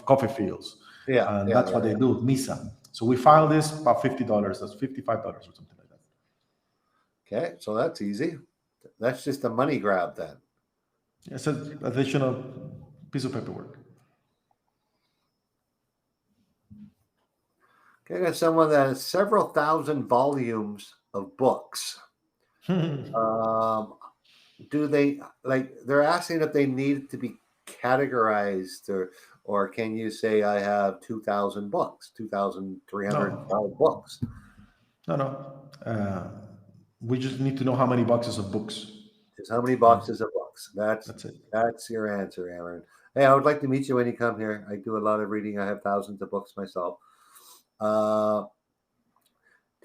coffee fields.
Yeah.
And that's what they do, MISA. So we file this about $50. That's $55 or something like that.
Okay, so that's easy. That's just a money grab then.
It's an additional piece of paperwork.
Okay, I got someone that has several thousand volumes of books. Do they they're asking if they need to be categorized, or can you say I have 2,000 books, 2,305 books?
No. We just need to know how many boxes of books.
Just how many boxes of books.
That's it.
That's your answer, Aaron. Hey, I would like to meet you when you come here. I do a lot of reading. I have thousands of books myself. Do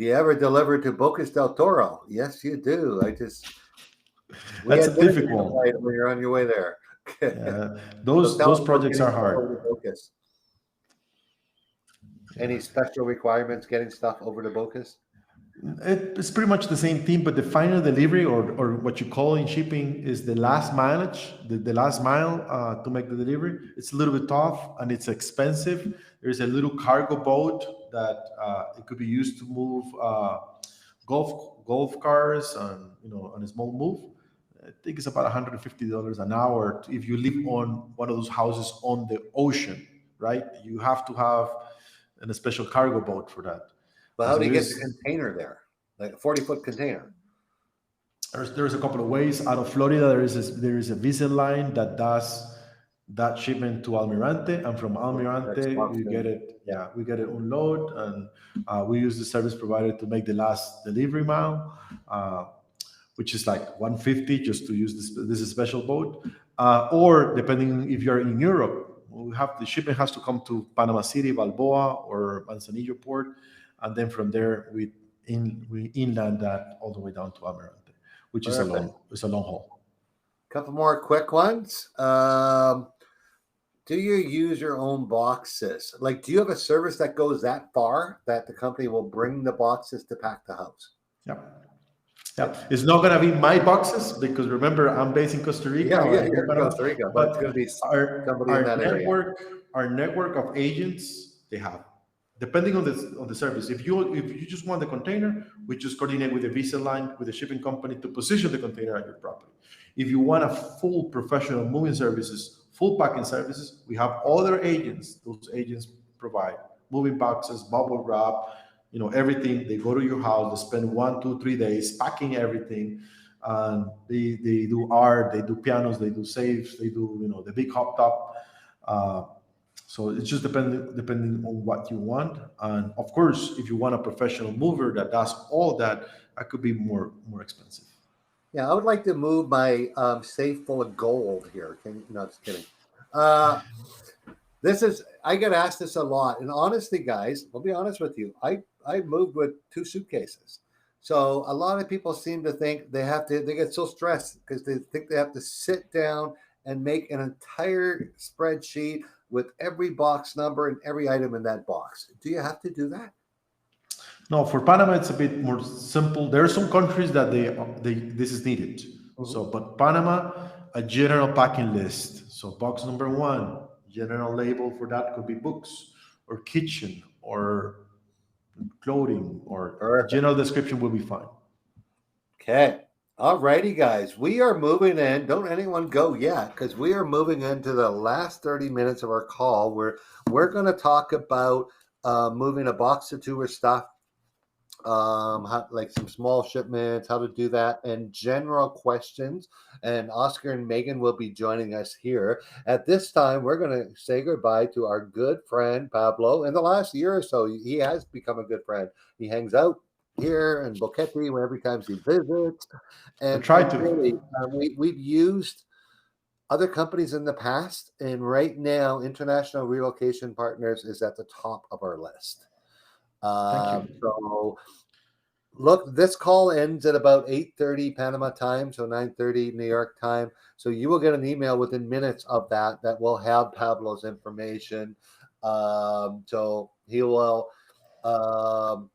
you ever deliver to Bocas del Toro? Yes, you do.
That's a difficult one.
when you're on your way there.
Those projects are hard.
Any special requirements getting stuff over to Bocas?
It's pretty much the same thing, but the final delivery, or what you call in shipping, is the last mileage, the last mile to make the delivery. It's a little bit tough and it's expensive. There's a little cargo boat that it could be used to move golf cars and on a small move. I think it's about $150 an hour if you live on one of those houses on the ocean, right? You have to have a special cargo boat for that.
But how
So
do you get the
there's
container there? Like a 40-foot container?
there's a couple of ways. Out of Florida, there is a visa line that does that shipment to Almirante, and from
That's
Almirante you get
Boston.
it. Yeah, we get it unload, and we use the service provider to make the last delivery mile, which is like 150 just to use this is a special boat. Or depending if you're in Europe, the shipment has to come to Panama City, Balboa, or Manzanillo port, and then from there we inland that all the way down to Almirante, which is
Perfect.
a long haul.
Couple more quick ones. Do you use your own boxes? Like, do you have a service that goes that far that the company will bring the boxes to pack the house?
Yep. Yeah, it's not gonna be my boxes because remember I'm based in Costa Rica.
Yeah,
or
you're in
Panama,
Costa Rica, but it's
but
going to be somebody in
our
that area.
network of agents they have, depending on the service. If you just want the container, we just coordinate with the visa line with the shipping company to position the container at your property. If you want a full professional moving services, full packing services, we have other agents. Those agents provide moving boxes, bubble wrap, everything. They go to your house, they spend 1, 2, 3 days packing everything, and they do art, they do pianos, they do safes, they do the big hop top. So it's just depending on what you want, and of course if you want a professional mover that does all that could be more expensive.
Yeah, I would like to move my safe full of gold here. No, just kidding. Uh, I get asked this a lot, and honestly, guys, I'll be honest with you. I moved with 2 suitcases, so a lot of people seem to think they get so stressed because they think they have to sit down and make an entire spreadsheet with every box number and every item in that box. Do you have to do that?
No, for Panama it's a bit more simple. There are some countries that they this is needed.
Mhm.
So, but Panama, a general packing list. So, box number 1, general label for that could be books or kitchen or clothing, or a
Perfect.
general description will be fine.
Okay. All righty, guys. We are moving in. Don't anyone go yet, because we are moving into the last 30 minutes of our call where we're going to talk about moving a box or two of stuff, like some small shipments, how to do that, and general questions. And Oscar and Megan will be joining us here. At this time, we're going to say goodbye to our good friend Pablo. In the last year or so, he has become a good friend. He hangs out here in Boquete every time he visits.
We
And
try to.
really, we've used other companies in the past, and right now, International Relocation Partners is at the top of our list.
Thank you.
So look, this call ends at about 8:30 Panama time, so 9:30 New York time. So you will get an email within minutes of that will have Pablo's information. So he will, um,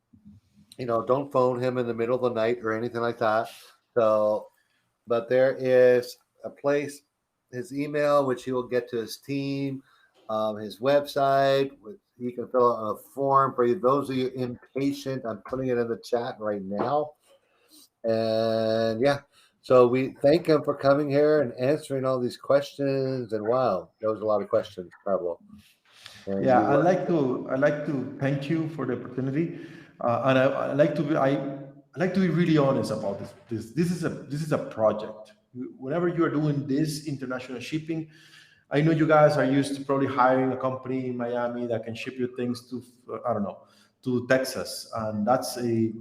don't phone him in the middle of the night or anything like that. So, but there is a place, his email, which he will get to his team, his website, which he can fill out a form for you. Those of you impatient, I'm putting it in the chat right now. And yeah, so we thank him for coming here and answering all these questions. And wow, there was a lot of questions, Pablo. And
Yeah,
you were
I like to thank you for the opportunity, and I like to be really honest about this. This is a project. Whenever you are doing this international shipping, I know you guys are used to probably hiring a company in Miami that can ship you things to I don't know, to Texas, and that's a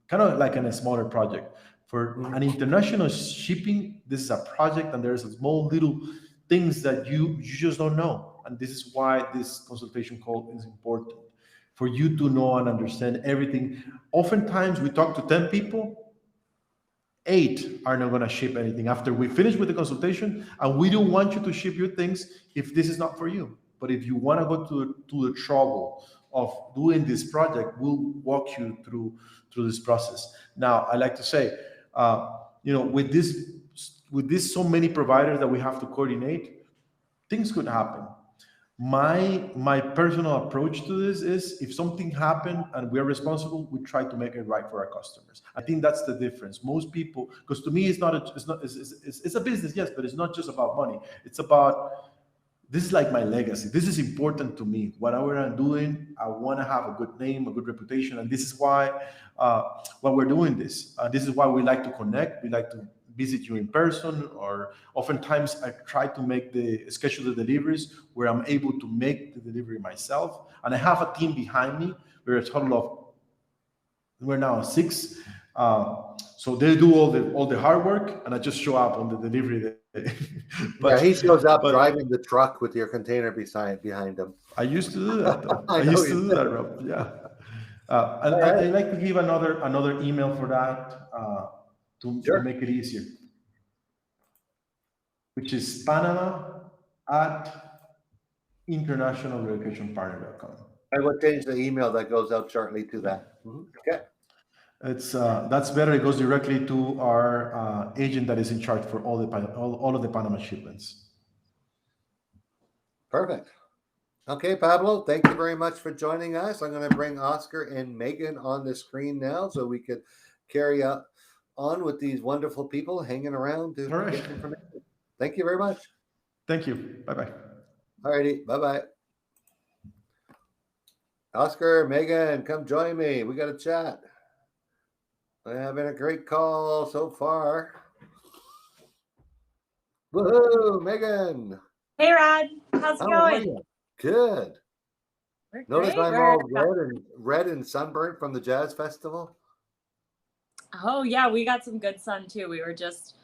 kind of like a smaller project. For an international shipping, this is a project, and there's a small little things that you just don't know, and this is why this consultation call is important for you to know and understand everything. Oftentimes, we talk to 10 people, 8 are not going to ship anything after we finish with the consultation, and we don't want you to ship your things if this is not for you. But if you want to go to the trouble of doing this project will walk you through this process. Now, I like to say, with this so many providers that we have to coordinate, things could happen. My personal approach to this is, if something happened and we're responsible, we try to make it right for our customers. I think that's the difference. Most people, because to me, it's a business, yes, but it's not just about money. It's about, this is like my legacy. This is important to me. Whatever I'm doing, I want to have a good name, a good reputation, and this is why we're doing this. This is why we like to connect. We like to visit you in person, or oftentimes I try to schedule the deliveries where I'm able to make the delivery myself, and I have a team behind me. We're a total of, we're now 6. So they do all the hard work, and I just show up on the delivery day.
But he shows up driving the truck with your container behind him.
I used to do that, though. I used to do that, Rob. Yeah. And I'd like to give another email for that to make it easier, which is Panama@internationalrelocationpartner.com.
I will change the email that goes out shortly to that. Okay.
That's better. It goes directly to our agent that is in charge for all of the Panama shipments.
Perfect. Okay, Pablo, thank you very much for joining us. I'm going to bring Oscar and Megan on the screen now so we could carry on with these wonderful people hanging around to get information. Thank you very much.
Thank you. Bye-bye.
All righty. Bye-bye. Oscar, Megan, come join me. We got to chat. We're having a great call so far. Woohoo, Megan.
Hey, Rod. How's it going?
Good.
We're
Notice
great.
I'm all red and sunburnt from the jazz festival.
Oh, yeah. We got some good sun, too. We were just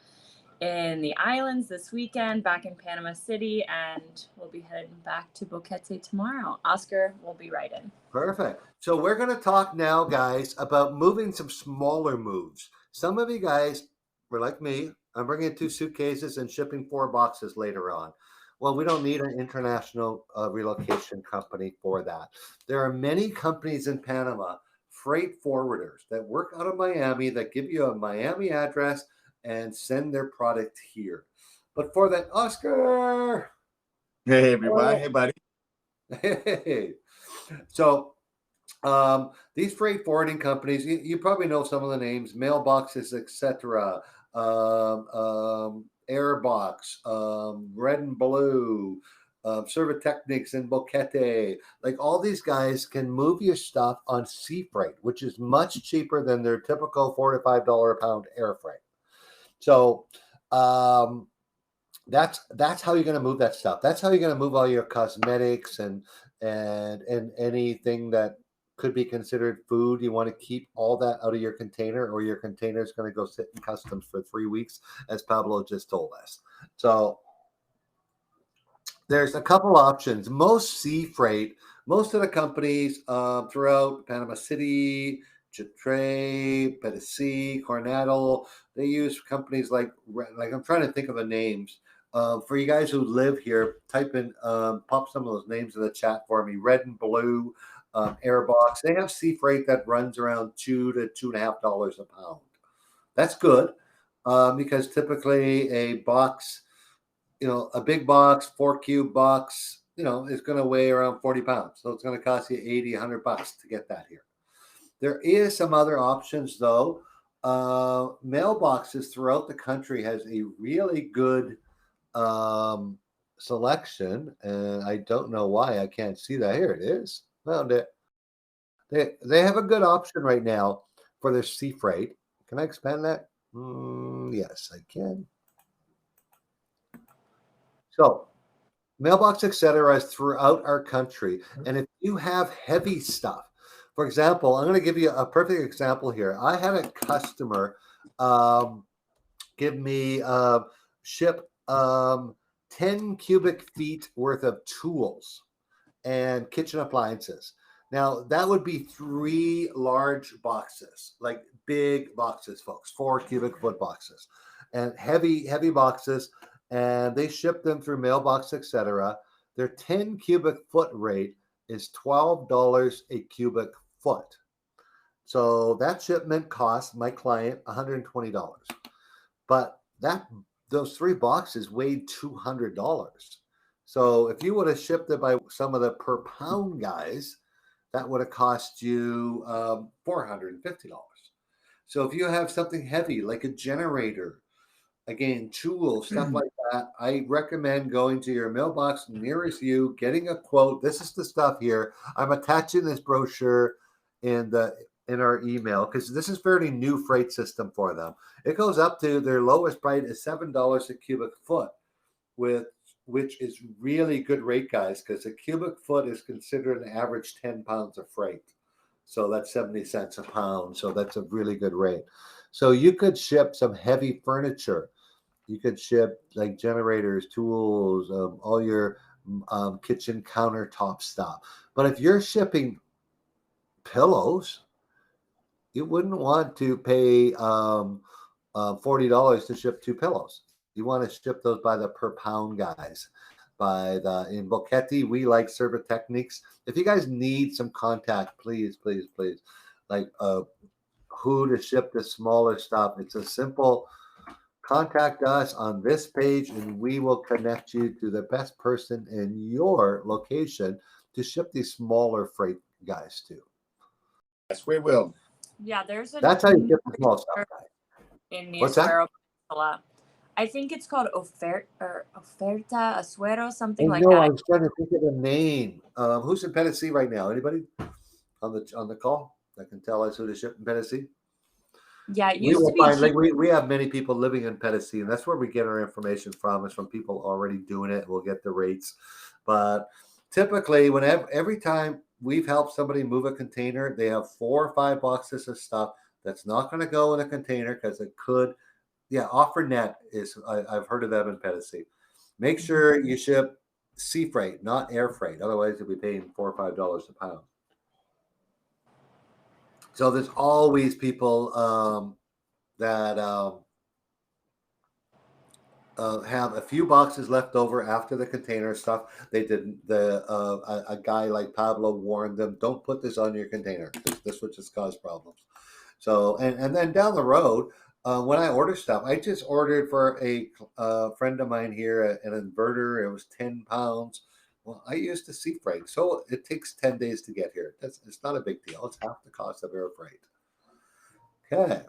in the islands this weekend, back in Panama City, and we'll be heading back to Boquete tomorrow. Oscar will be right in.
Perfect. So we're going to talk now, guys, about moving some smaller moves. Some of you guys were like me. I'm bringing 2 suitcases and shipping 4 boxes later on. Well, we don't need an international relocation company for that. There are many companies in Panama, freight forwarders, that work out of Miami, that give you a Miami address and send their product here. But for that, Oscar.
Hey, everybody. Hey, buddy.
Hey. So these freight forwarding companies, you probably know some of the names: Mailboxes, etc., Airbox, Red and Blue, Servitechnics and Boquete. Like, all these guys can move your stuff on sea freight, which is much cheaper than their typical $4 to $5 a pound air freight. So that's how you're going to move that stuff. That's how you're going to move all your cosmetics and anything that could be considered food. You want to keep all that out of your container, or your container is going to go sit in customs for 3 weeks, as Pablo just told us. So there's a couple options. Most sea freight, most of the companies throughout Panama City, Chitre, Pedicee, Coronado, they use companies like I'm trying to think of the names. For you guys who live here, type in, pop some of those names in the chat for me. Red and Blue, Airbox. They have sea freight that runs around $2 to $2.50 a pound. That's good, because typically a box, a big box, 4-cube box, is going to weigh around 40 pounds. So it's going to cost you $80, $100 to get that here. There is some other options, though. Mailboxes throughout the country has a really good selection, and I don't know why I can't see that. Here it is. Found it. They have a good option right now for their sea freight. Can I expand that? Yes, I can. So, Mailbox, etc., is throughout our country, and if you have heavy stuff, for example, I'm going to give you a perfect example here. I had a customer give me ship 10 cubic feet worth of tools and kitchen appliances. Now, that would be 3 large boxes, like big boxes, folks, 4 cubic foot boxes, and heavy boxes, and they ship them through Mailbox, etc. Their 10 cubic foot rate is $12 a cubic foot. So that shipment cost my client $120. But those 3 boxes weighed $200. So if you would have shipped it by some of the per pound guys, that would have cost you $450. So if you have something heavy like a generator, again, tools, stuff like that, I recommend going to your mailbox nearest you, getting a quote. This is the stuff here. I'm attaching this brochure in our email because this is fairly new freight system for them. It goes up to their lowest price is $7 a cubic foot, which is really good rate, guys, because a cubic foot is considered an average 10 pounds of freight. So that's 70 cents a pound. So that's a really good rate. So you could ship some heavy furniture. You could ship like generators, tools, all your kitchen countertop stuff. But if you're shipping pillows, you wouldn't want to pay $40 to ship 2 pillows. You want to ship those by the per pound guys. In Boquete, we like Server Techniques. If you guys need some contact, please, like who to ship the smaller stuff. It's a simple contact us on this page and we will connect you to the best person in your location to ship these smaller freight guys to.
Yes, we will.
Yeah, there's
That's how you ship the small stuff, guys.
in the
What's that?
Azuero Peninsula. I think it's called Oferta, Azuero, something like
No, I
that.
was trying to think of the name. Who's in Tennessee right now? Anybody on the call that can tell us who to ship in Tennessee?
Yeah, it
We
used
will
to be
find,
cheap.
like we have many people living in Tennessee, and that's where we get our information from. Is from people already doing it. We'll get the rates, but typically, every time we've helped somebody move a container, they have 4 or 5 boxes of stuff that's not going to go in a container because it could. Yeah, offer net is I've heard of them in Tennessee. Make sure you ship sea freight, not air freight. Otherwise, you'll be paying $4 or $5 a pound. So there's always people that have a few boxes left over after the container stuff. They didn't. A guy like Pablo warned them, don't put this on your container. This would just cause problems. So and then down the road, when I order stuff, I just ordered for a friend of mine here an inverter. It was 10 pounds. Well, I used the sea freight, so it takes 10 days to get here. It's not a big deal. It's half the cost of air freight. Okay.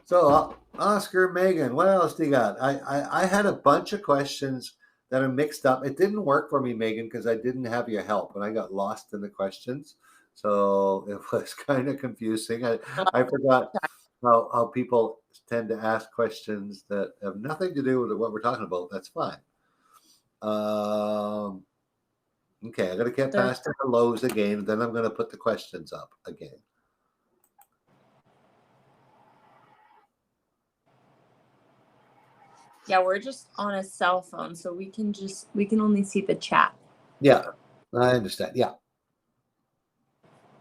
So Oscar, Megan, what else do you got? I had a bunch of questions that are mixed up. It didn't work for me, Megan, because I didn't have your help and I got lost in the questions. So it was kind of confusing. I forgot how people tend to ask questions that have nothing to do with what we're talking about. That's fine. Okay, I'm going to get past the hellos again, and then I'm going to put the questions up again.
Yeah, we're just on a cell phone, so we can only see the chat.
Yeah, I understand. Yeah.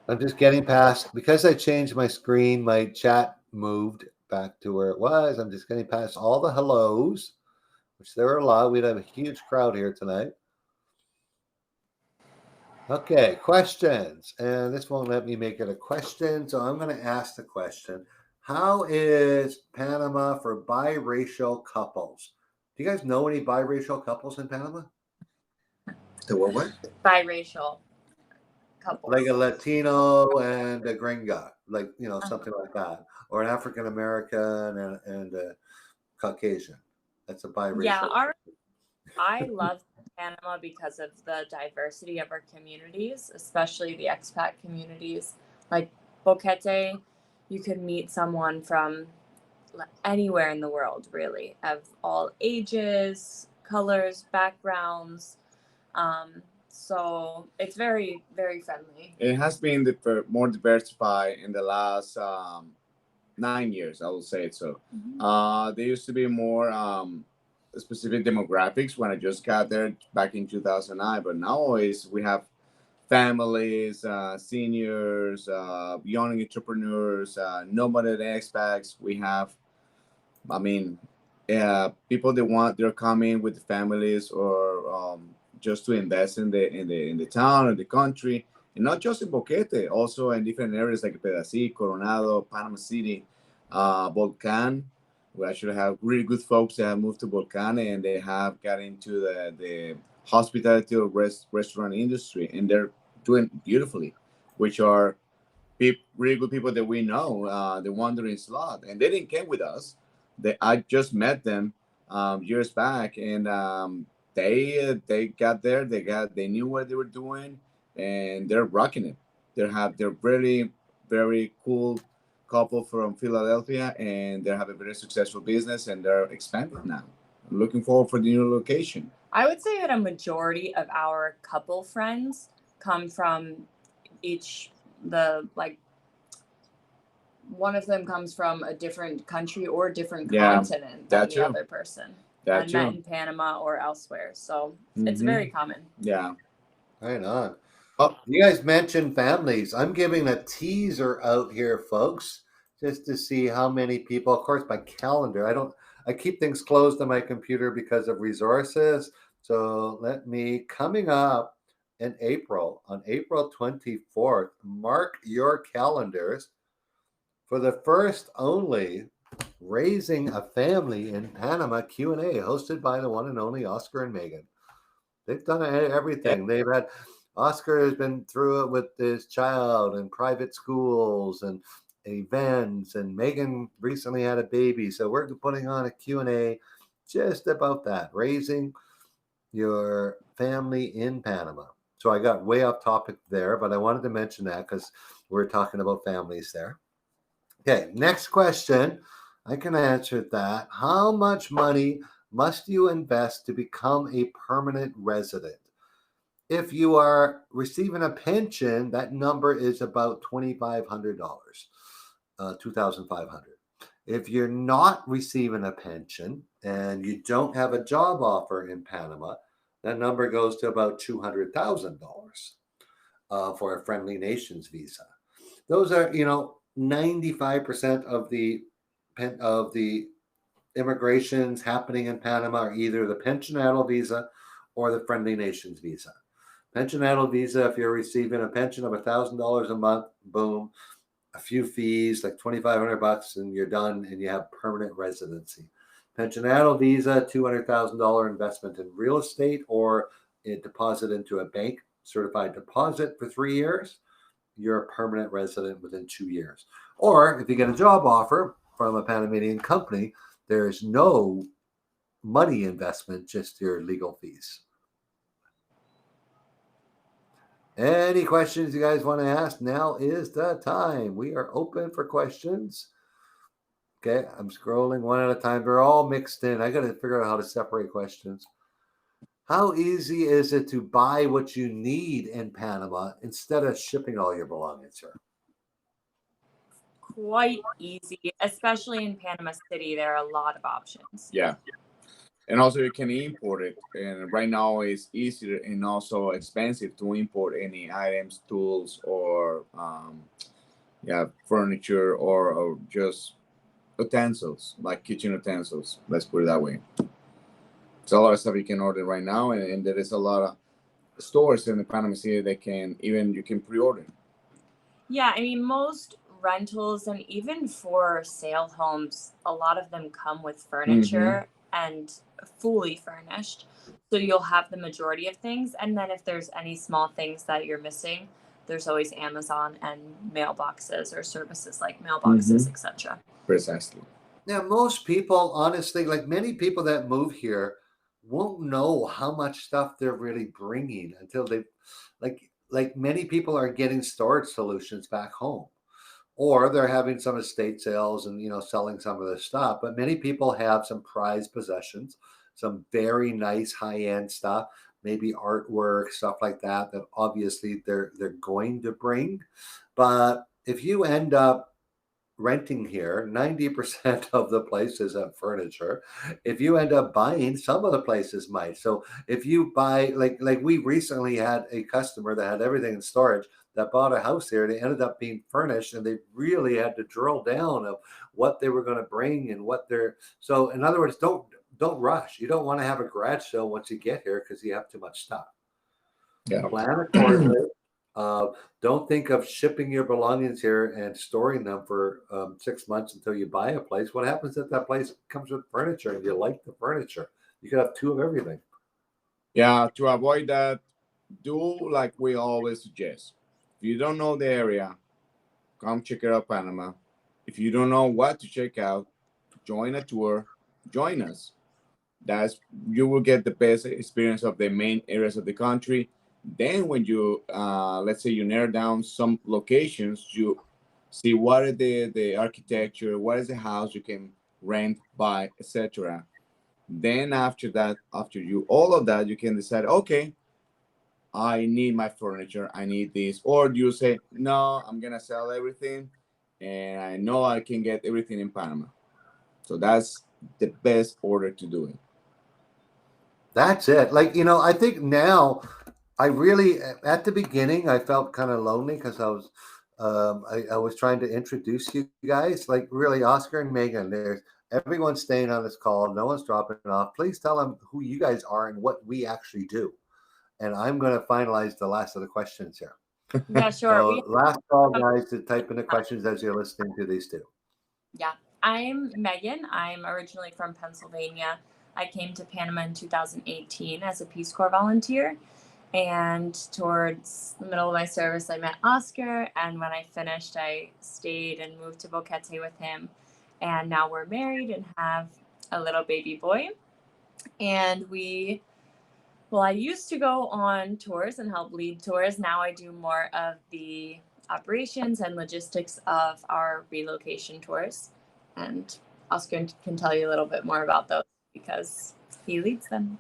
I'm just getting past, because I changed my screen, my chat moved back to where it was. I'm just getting past all the hellos, which there are a lot. We'd have a huge crowd here tonight. Okay, questions. And this won't let me make it a question, so I'm going to ask the question. How is Panama for biracial couples? Do you guys know any biracial couples in Panama?
The what?
Biracial couples.
Like a Latino and a gringa, like, something like that. Or an African American and a Caucasian. That's a biracial.
Yeah, I love Panama because of the diversity of our communities, especially the expat communities. Like Boquete, you could meet someone from anywhere in the world, really, of all ages, colors, backgrounds. So it's very, very friendly.
It has been more diversified in the last 9 years, I would say so. Mm-hmm. There used to be more specific demographics when I just got there back in 2009, but nowadays we have families, seniors, young entrepreneurs, nomad expats. We have, people they're coming with families or just to invest in the town or the country, and not just in Boquete, also in different areas like Pedací, Coronado, Panama City, Volcan. We actually have really good folks that have moved to Volcan, and they have got into the hospitality or restaurant industry, and they're doing beautifully, which are really good people that we know, the Wandering Slot, and they didn't come with us. I just met them years back, and they got there. They knew what they were doing, and they're rocking it. They're really very cool couple from Philadelphia, and they have a very successful business, and they're expanding now. I'm looking forward for the new location.
I would say that a majority of our couple friends come from one of them comes from a different country or different continent than the other person. Met in Panama or elsewhere. So it's very common.
Yeah.
Right on. Oh, you guys mentioned families. I'm giving a teaser out here, folks, just to see how many people. Of course, my calendar. I keep things closed on my computer because of resources. So coming up in April, on April 24th, mark your calendars for the first only Raising a Family in Panama Q&A, hosted by the one and only Oscar and Megan. They've done everything. They've had, Oscar has been through it with his child and private schools and events, and Megan recently had a baby. So we're putting on a Q&A just about that, raising your family in Panama. So I got way off topic there, but I wanted to mention that because we're talking about families there. Okay, next question. I can answer that. How much money must you invest to become a permanent resident? If you are receiving a pension, that number is about $2,500, $2,500. If you're not receiving a pension and you don't have a job offer in Panama, that number goes to about $200,000 for a Friendly Nations visa. Those are, 95% of the immigrations happening in Panama are either the pensionado visa or the Friendly Nations visa. Pensionado visa, if you're receiving a pension of $1,000 a month, boom, a few fees like $2,500, and you're done, and you have permanent residency. Pensionado visa, $200,000 investment in real estate or a deposit into a bank certified deposit for 3 years. You're a permanent resident within 2 years. Or if you get a job offer from a Panamanian company, there's no money investment, just your legal fees. Any questions you guys want to ask? Now is the time. We are open for questions. Okay, I'm scrolling one at a time. They're all mixed in. I got to figure out how to separate questions. How easy is it to buy what you need in Panama instead of shipping all your belongings, sir?
Quite easy, especially in Panama City. There are a lot of options.
Yeah. And also you can import it. And right now it's easier and also expensive to import any items, tools, or furniture or just utensils, like kitchen utensils. Let's put it that way. It's a lot of stuff you can order right now, and there is a lot of stores in the Panama City that you can pre-order.
Yeah, I mean, most rentals and even for sale homes, a lot of them come with furniture and fully furnished. So you'll have the majority of things. And then if there's any small things that you're missing, there's always Amazon and mailboxes or services like mailboxes, etc.
Precisely.
Now, most people, honestly, like many people that move here, won't know how much stuff they're really bringing until they, like many people are getting storage solutions back home, or they're having some estate sales and selling some of their stuff. But many people have some prized possessions, some very nice high-end stuff, maybe artwork, stuff like that obviously they're going to bring. But if you end up renting here, 90% of the places have furniture. If you end up buying, some of the places might. So if you buy, like we recently had a customer that had everything in storage that bought a house here, and it ended up being furnished, and they really had to drill down of what they were going to bring and what they're. So in other words, don't rush. You don't want to have a garage sale once you get here because you have too much stuff.
Yeah.
Plan accordingly. Don't think of shipping your belongings here and storing them for 6 months until you buy a place. What happens if that place comes with furniture and you like the furniture? You could have 2 of everything.
Yeah, to avoid that, do like we always suggest. If you don't know the area, come check out Panama. If you don't know what to check out, join a tour, join us. That's you will get the best experience of the main areas of the country. Then when you let's say you narrow down some locations, you see what are the architecture, what is the house you can rent, buy, etc. Then after that, after you all of that, you can decide, okay, I need my furniture, I need this. Or you say, no, I'm gonna sell everything and I know I can get everything in Panama. So that's the best order to do it.
That's it. Like, I think now I really, at the beginning, I felt kind of lonely because I was trying to introduce you guys, like really Oscar and Megan. There's everyone's staying on this call. No one's dropping off. Please tell them who you guys are and what we actually do. And I'm going to finalize the last of the questions here.
Yeah, sure.
So last call, guys, to type in the questions as you're listening to these 2.
Yeah, I'm Megan. I'm originally from Pennsylvania. I came to Panama in 2018 as a Peace Corps volunteer. And towards the middle of my service, I met Oscar. And when I finished, I stayed and moved to Boquete with him. And now we're married and have a little baby boy. And I used to go on tours and help lead tours. Now I do more of the operations and logistics of our relocation tours. And Oscar can tell you a little bit more about those because he leads them.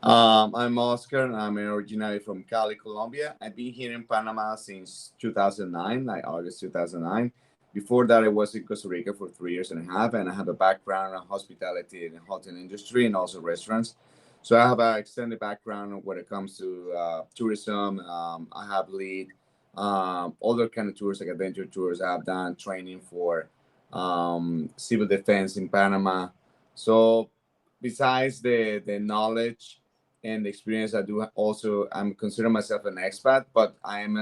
I'm Oscar, and I'm originally from Cali, Colombia. I've been here in Panama since 2009, like August 2009. Before that, I was in Costa Rica for 3.5 years, and I have a background in hospitality and hotel industry and also restaurants. So I have an extended background when it comes to tourism. I have lead other kind of tours like adventure tours. I have done training for civil defense in Panama. So besides the knowledge and the experience, I do also I'm consider myself an expat, but I'm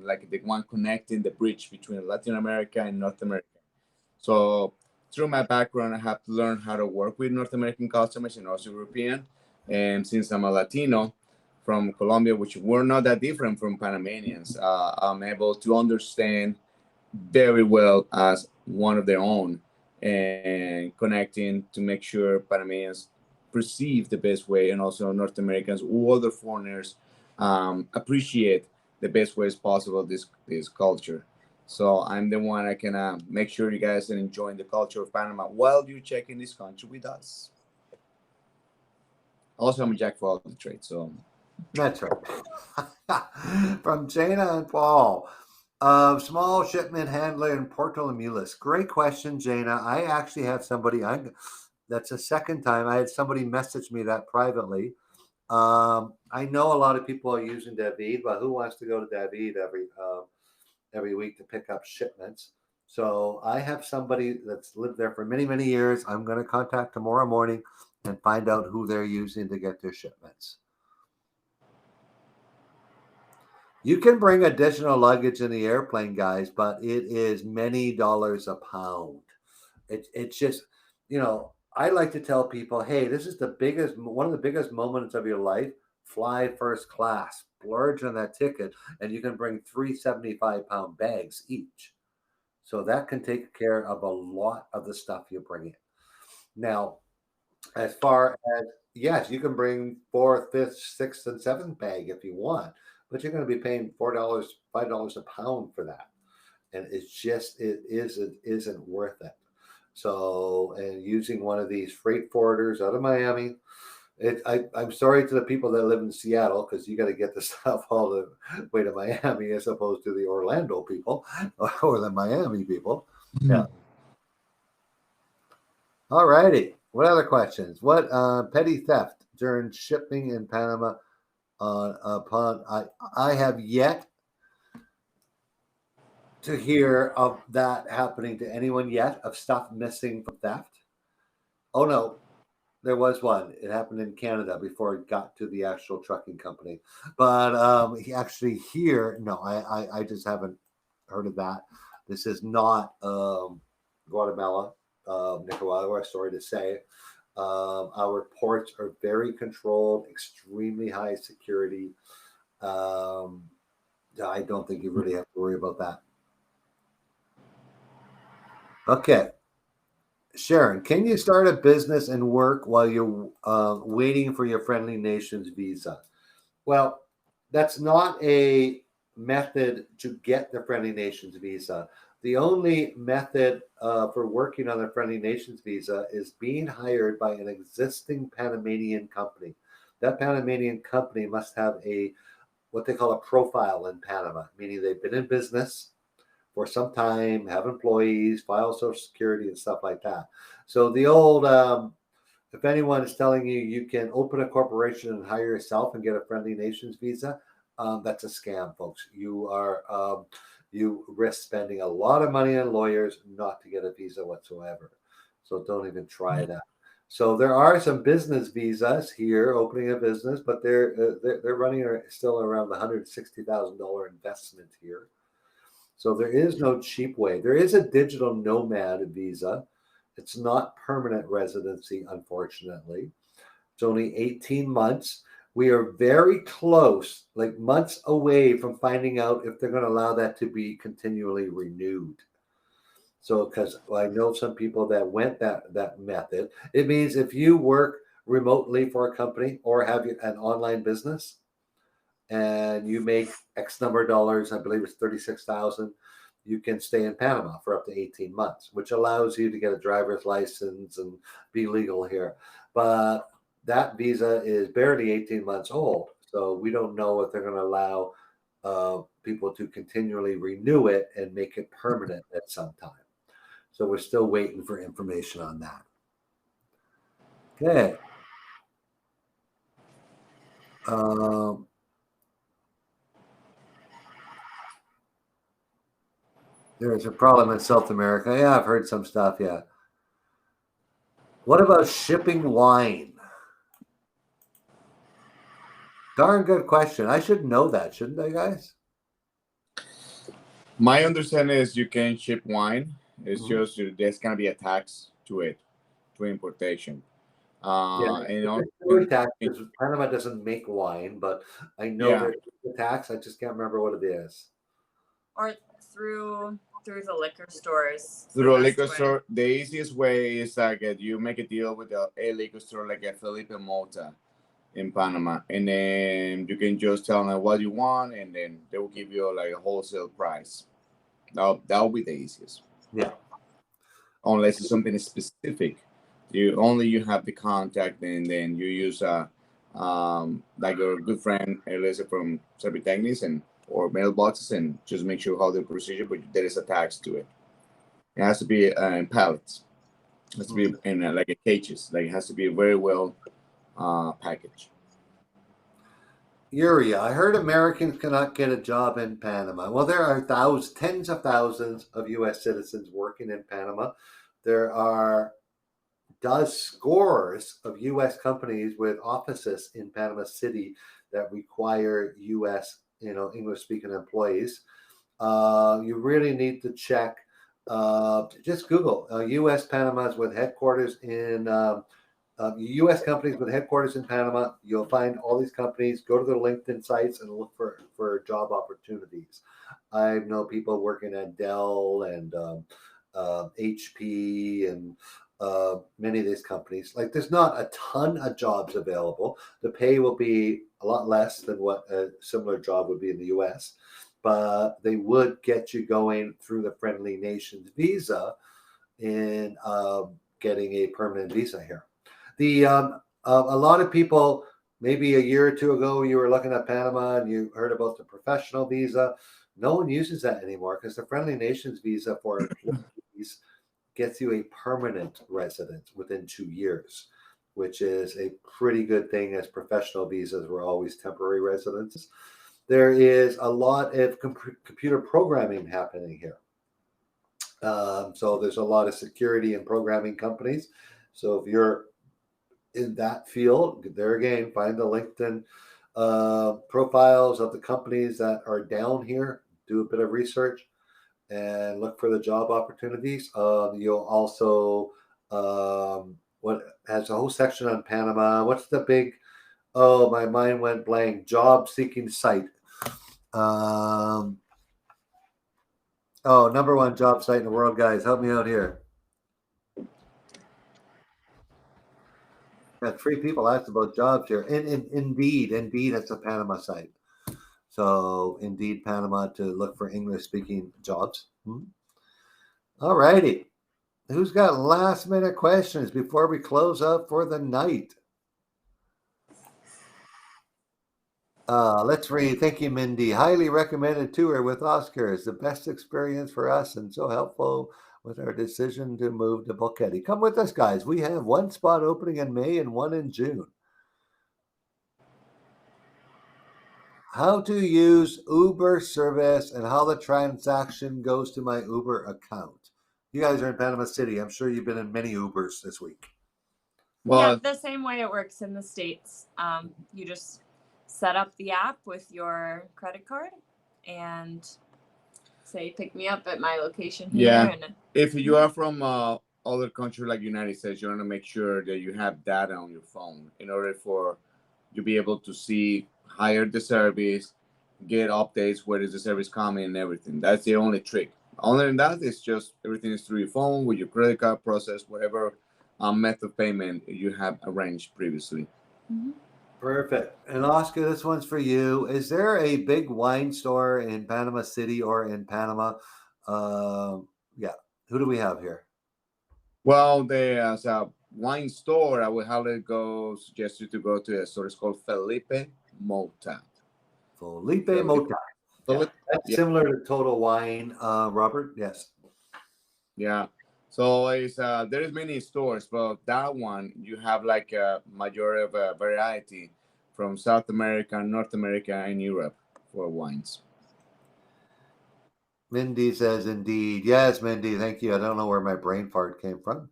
like the one connecting the bridge between Latin America and North America. So through my background, I have to learn how to work with North American customers and also European. And since I'm a Latino from Colombia, which we're not that different from Panamanians, I'm able to understand very well as one of their own and connecting to make sure Panamanians perceive the best way and also North Americans or other foreigners appreciate the best ways possible this culture. So I'm the one I can make sure you guys are enjoying the culture of Panama while you're checking this country with us. Also, I'm a jack for all the trades, so
That's right. From Jana and Paul. Small shipment handler in Porto Lamulas. Great question, Jana. I actually have somebody. That's the second time I had somebody message me that privately. I know a lot of people are using David, but who wants to go to David every week to pick up shipments? So I have somebody that's lived there for many, many years. I'm going to contact tomorrow morning and find out who they're using to get their shipments. You can bring additional luggage in the airplane, guys, but it is many dollars a pound. It's just, I like to tell people, hey, this is one of the biggest moments of your life. Fly first class, splurge on that ticket, and you can bring 3 75-pound bags each. So that can take care of a lot of the stuff you bring in. Now, as far as, yes, you can bring 4th, 5th, 6th, and 7th bag if you want, but you're going to be paying $4, $5 a pound for that. And it isn't worth it. So, and using one of these freight forwarders out of Miami, I'm sorry to the people that live in Seattle because you got to get the stuff all the way to Miami as opposed to the Orlando people or the Miami people. Yeah. All righty. What other questions? What petty theft during shipping in Panama? I have yet to hear of that happening to anyone yet, of stuff missing from theft. Oh no, There was one. It happened in Canada before it got to the actual trucking company. But he actually here, no, I just haven't heard of that. This is not Guatemala, Nicaragua, sorry to say. Our ports are very controlled, extremely high security. Um, I don't think you really have to worry about that. Okay. Sharon, can you start a business and work while you're waiting for your friendly nation's visa? Well, that's not a method to get the friendly nations visa. The only method for working on a friendly nations visa is being hired by an existing Panamanian company. That Panamanian company must have what they call a profile in Panama, meaning they've been in business for some time, have employees, file Social Security and stuff like that. So the old, if anyone is telling you you can open a corporation and hire yourself and get a friendly nations visa, that's a scam, folks. You risk spending a lot of money on lawyers not to get a visa whatsoever. So don't even try that. So there are some business visas here, opening a business, but they're running still around the $160,000 investment here. So there is no cheap way. There is a digital nomad visa. It's not permanent residency, unfortunately. It's only 18 months. We are very close, like months away from finding out if they're going to allow that to be continually renewed. So, because I know some people that went that method, it means if you work remotely for a company or have an online business and you make X number of dollars, I believe it's 36,000, you can stay in Panama for up to 18 months, which allows you to get a driver's license and be legal here. But that visa is barely 18 months old. So we don't know if they're going to allow people to continually renew it and make it permanent at some time. So we're still waiting for information on that. Okay. There's a problem in South America. Yeah, I've heard some stuff. Yeah. What about shipping wine? Darn good question. I should know that, shouldn't I, guys?
My understanding is you can ship wine. It's just there's gonna be a tax to it, to importation.
Yeah,
And
it's tax because Panama doesn't make wine, but I know
yeah,
there's a tax. I just can't remember what it is.
Or through the liquor stores.
through a liquor store, the easiest way is like you make a deal with a liquor store like a Felipe Mota in Panama, and then you can just tell them what you want, and then they will give you like a wholesale price. That'll be the easiest.
Yeah.
Unless it's something specific, you have the contact, and then you use like your good friend Elisa from Servitechnics and or mailboxes, and just make sure how the procedure, but there is a tax to it. It has to be in pallets. It has to be in like a cages. Like it has to be very well packaged.
Youre, I heard Americans cannot get a job in Panama. Well, there are tens of thousands of U.S. citizens working in Panama. There are scores of U.S. companies with offices in Panama City that require U.S. English-speaking employees. You really need to check. Just Google U.S. Panamas with headquarters in U.S. companies with headquarters in Panama. You'll find all these companies. Go to their LinkedIn sites and look for job opportunities. I know people working at Dell and HP and many of these companies. Like, there's not a ton of jobs available. The pay will be a lot less than what a similar job would be in the U.S., but they would get you going through the Friendly Nations visa in getting a permanent visa here. A lot of people, maybe a year or two ago, you were looking at Panama and you heard about the professional visa. No one uses that anymore because the Friendly Nations visa for employees gets you a permanent residence within 2 years, which is a pretty good thing, as professional visas were always temporary residences. There is a lot of computer programming happening here. So there's a lot of security and programming companies. So if you're in that field. There again, find the LinkedIn profiles of the companies that are down here. Do a bit of research and look for the job opportunities. You'll also what has a whole section on Panama. What's the big? Oh, my mind went blank. Job seeking site. Number one job site in the world, guys. Help me out here. Got 3 people asked about jobs here. Indeed has a Panama site. So Indeed Panama to look for English speaking jobs. All righty. Who's got last minute questions before we close up for the night? Let's read. Thank you, Mindy. Highly recommended tour with Oscar. It's the best experience for us and so helpful with our decision to move to Boquete. Come with us, guys. We have 1 spot opening in May and 1 in June. How to use Uber service and how the transaction goes to my Uber account. You guys are in Panama City. I'm sure you've been in many Ubers this week.
Well, yeah, the same way it works in the States. You just set up the app with your credit card and say, pick me up at my location here.
Yeah.
And
if you are from other country like United States, you want to make sure that you have data on your phone in order for you to be able to see, hire the service, get updates, where is the service coming and everything. That's the only trick. Other than that, it's just everything is through your phone with your credit card process, whatever method of payment you have arranged previously.
Mm-hmm.
Perfect. And Oscar, this one's for you. Is there a big wine store in Panama City or in Panama? Yeah. Who do we have here?
Well, there's a wine store. I would highly suggest you to go to a store. It's called Felipe Mota.
Felipe Mota. Yeah. That's similar to Total Wine, Robert. Yes.
Yeah. So it's there is many stores, but that one you have like a majority of a variety from South America, North America, and Europe for wines.
Mindy says, indeed. Yes, Mindy, thank you. I don't know where my brain fart came from.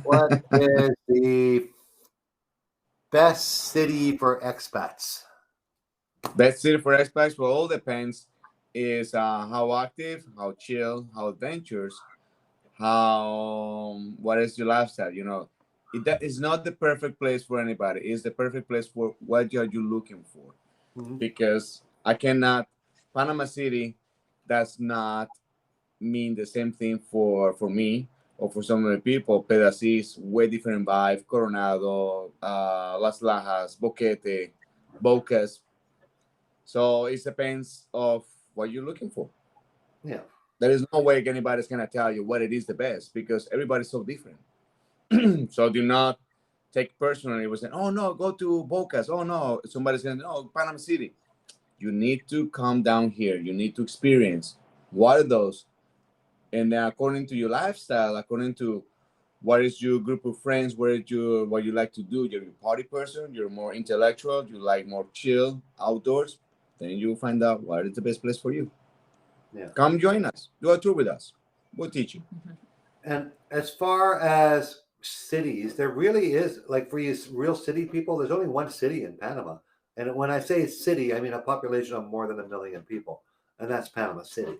What is the best city for expats?
Best city for expats, well, all depends is how active, how chill, how adventurous, what is your lifestyle. You know, that is not the perfect place for anybody. It's the perfect place for what are you looking for.
Mm-hmm.
Because Panama City does not mean the same thing for me or for some other people. Pedasí is way different vibe. Coronado, Las Lajas, Boquete, Bocas. So it depends of what you're looking for.
Yeah.
There is no way anybody's going to tell you what it is the best because everybody's so different. So do not take personally. We're saying, oh, no, go to Bocas. Oh, no, somebody's saying, oh, Panama City. You need to come down here. You need to experience what are those. And according to your lifestyle, according to what is your group of friends, what you like to do, you're a party person, you're more intellectual, you like more chill, outdoors, then you'll find out what is the best place for you.
Yeah.
Come join us. Do a tour with us. We'll teach you.
And as far as cities, there really is, like for you real city people, there's only one city in Panama. And when I say city, I mean a population of more than 1 million people. And that's Panama City.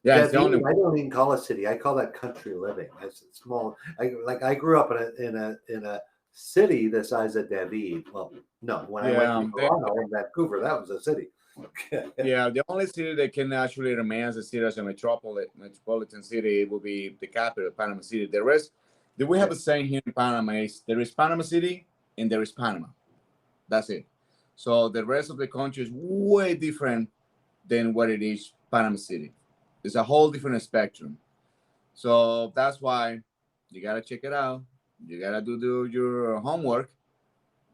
Yeah,
I don't even call it city. I call that country living. It's small. I grew up in a city the size of David. Well, no, when I went to Toronto and Vancouver, that was a city.
Yeah, the only city that can actually remain as a city as a metropolitan city will be the capital, Panama City. The rest, we have a saying here in Panama is there is Panama City and there is Panama. That's it. So the rest of the country is way different than what it is Panama City. It's a whole different spectrum. So that's why you got to check it out. You got to do your homework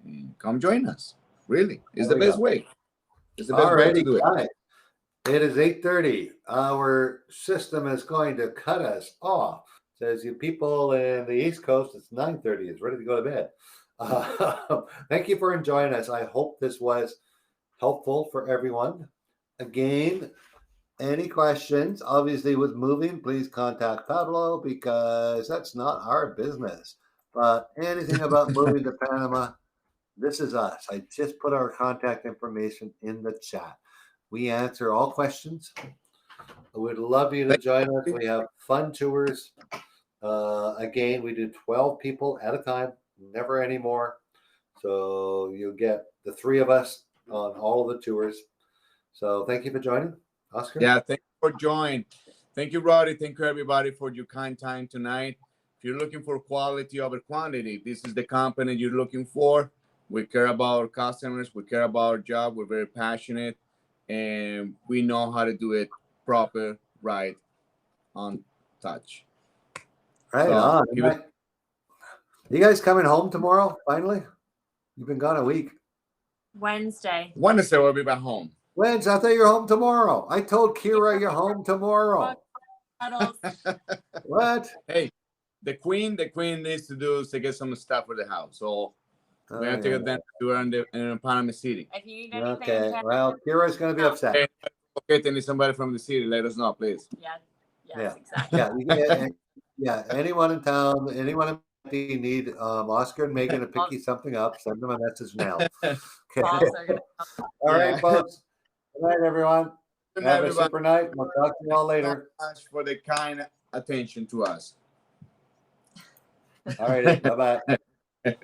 and come join us. Really. It's the best way. It's the best way to do it.
Guys, it is 8:30. Our system is going to cut us off. Says you people in the East Coast, it's 9:30. It's ready to go to bed. Thank you for joining us. I hope this was helpful for everyone. Again, any questions, obviously with moving, please contact Pablo because that's not our business. But anything about moving to Panama, this is us. I just put our contact information in the chat. We answer all questions. We'd love you to join us. We have fun tours. Again, we do 12 people at a time, never any more. So you'll get the 3 of us on all of the tours. So thank you for joining, Oscar.
Yeah, thank you for joining. Thank you, Roddy. Thank you, everybody, for your kind time tonight. If you're looking for quality over quantity, this is the company you're looking for. We care about our customers. We care about our job. We're very passionate, and we know how to do it proper, right, on touch.
Right
So,
on. You guys coming home tomorrow, finally? You've been gone a week.
Wednesday.
We'll be back home.
Wednesday, I thought you were home tomorrow. I told Kira you're home tomorrow. What?
Hey, the queen needs to do is to get some stuff for the house. So we have to get them to her in Panama City.
If you need anything,
Okay. Well, Kira's going to be upset.
Hey, okay, then need somebody from the city. Let us know, please.
Yeah.
Yeah.
Exactly.
Yeah. Anyone in town, anyone you need Oscar and Megan to pick you something up, send them a message now. Okay. All right, folks. Good night, everyone.
Good
Have
night,
a super night. We'll talk to you all later.
So much for the kind attention to us.
All right. Bye-bye.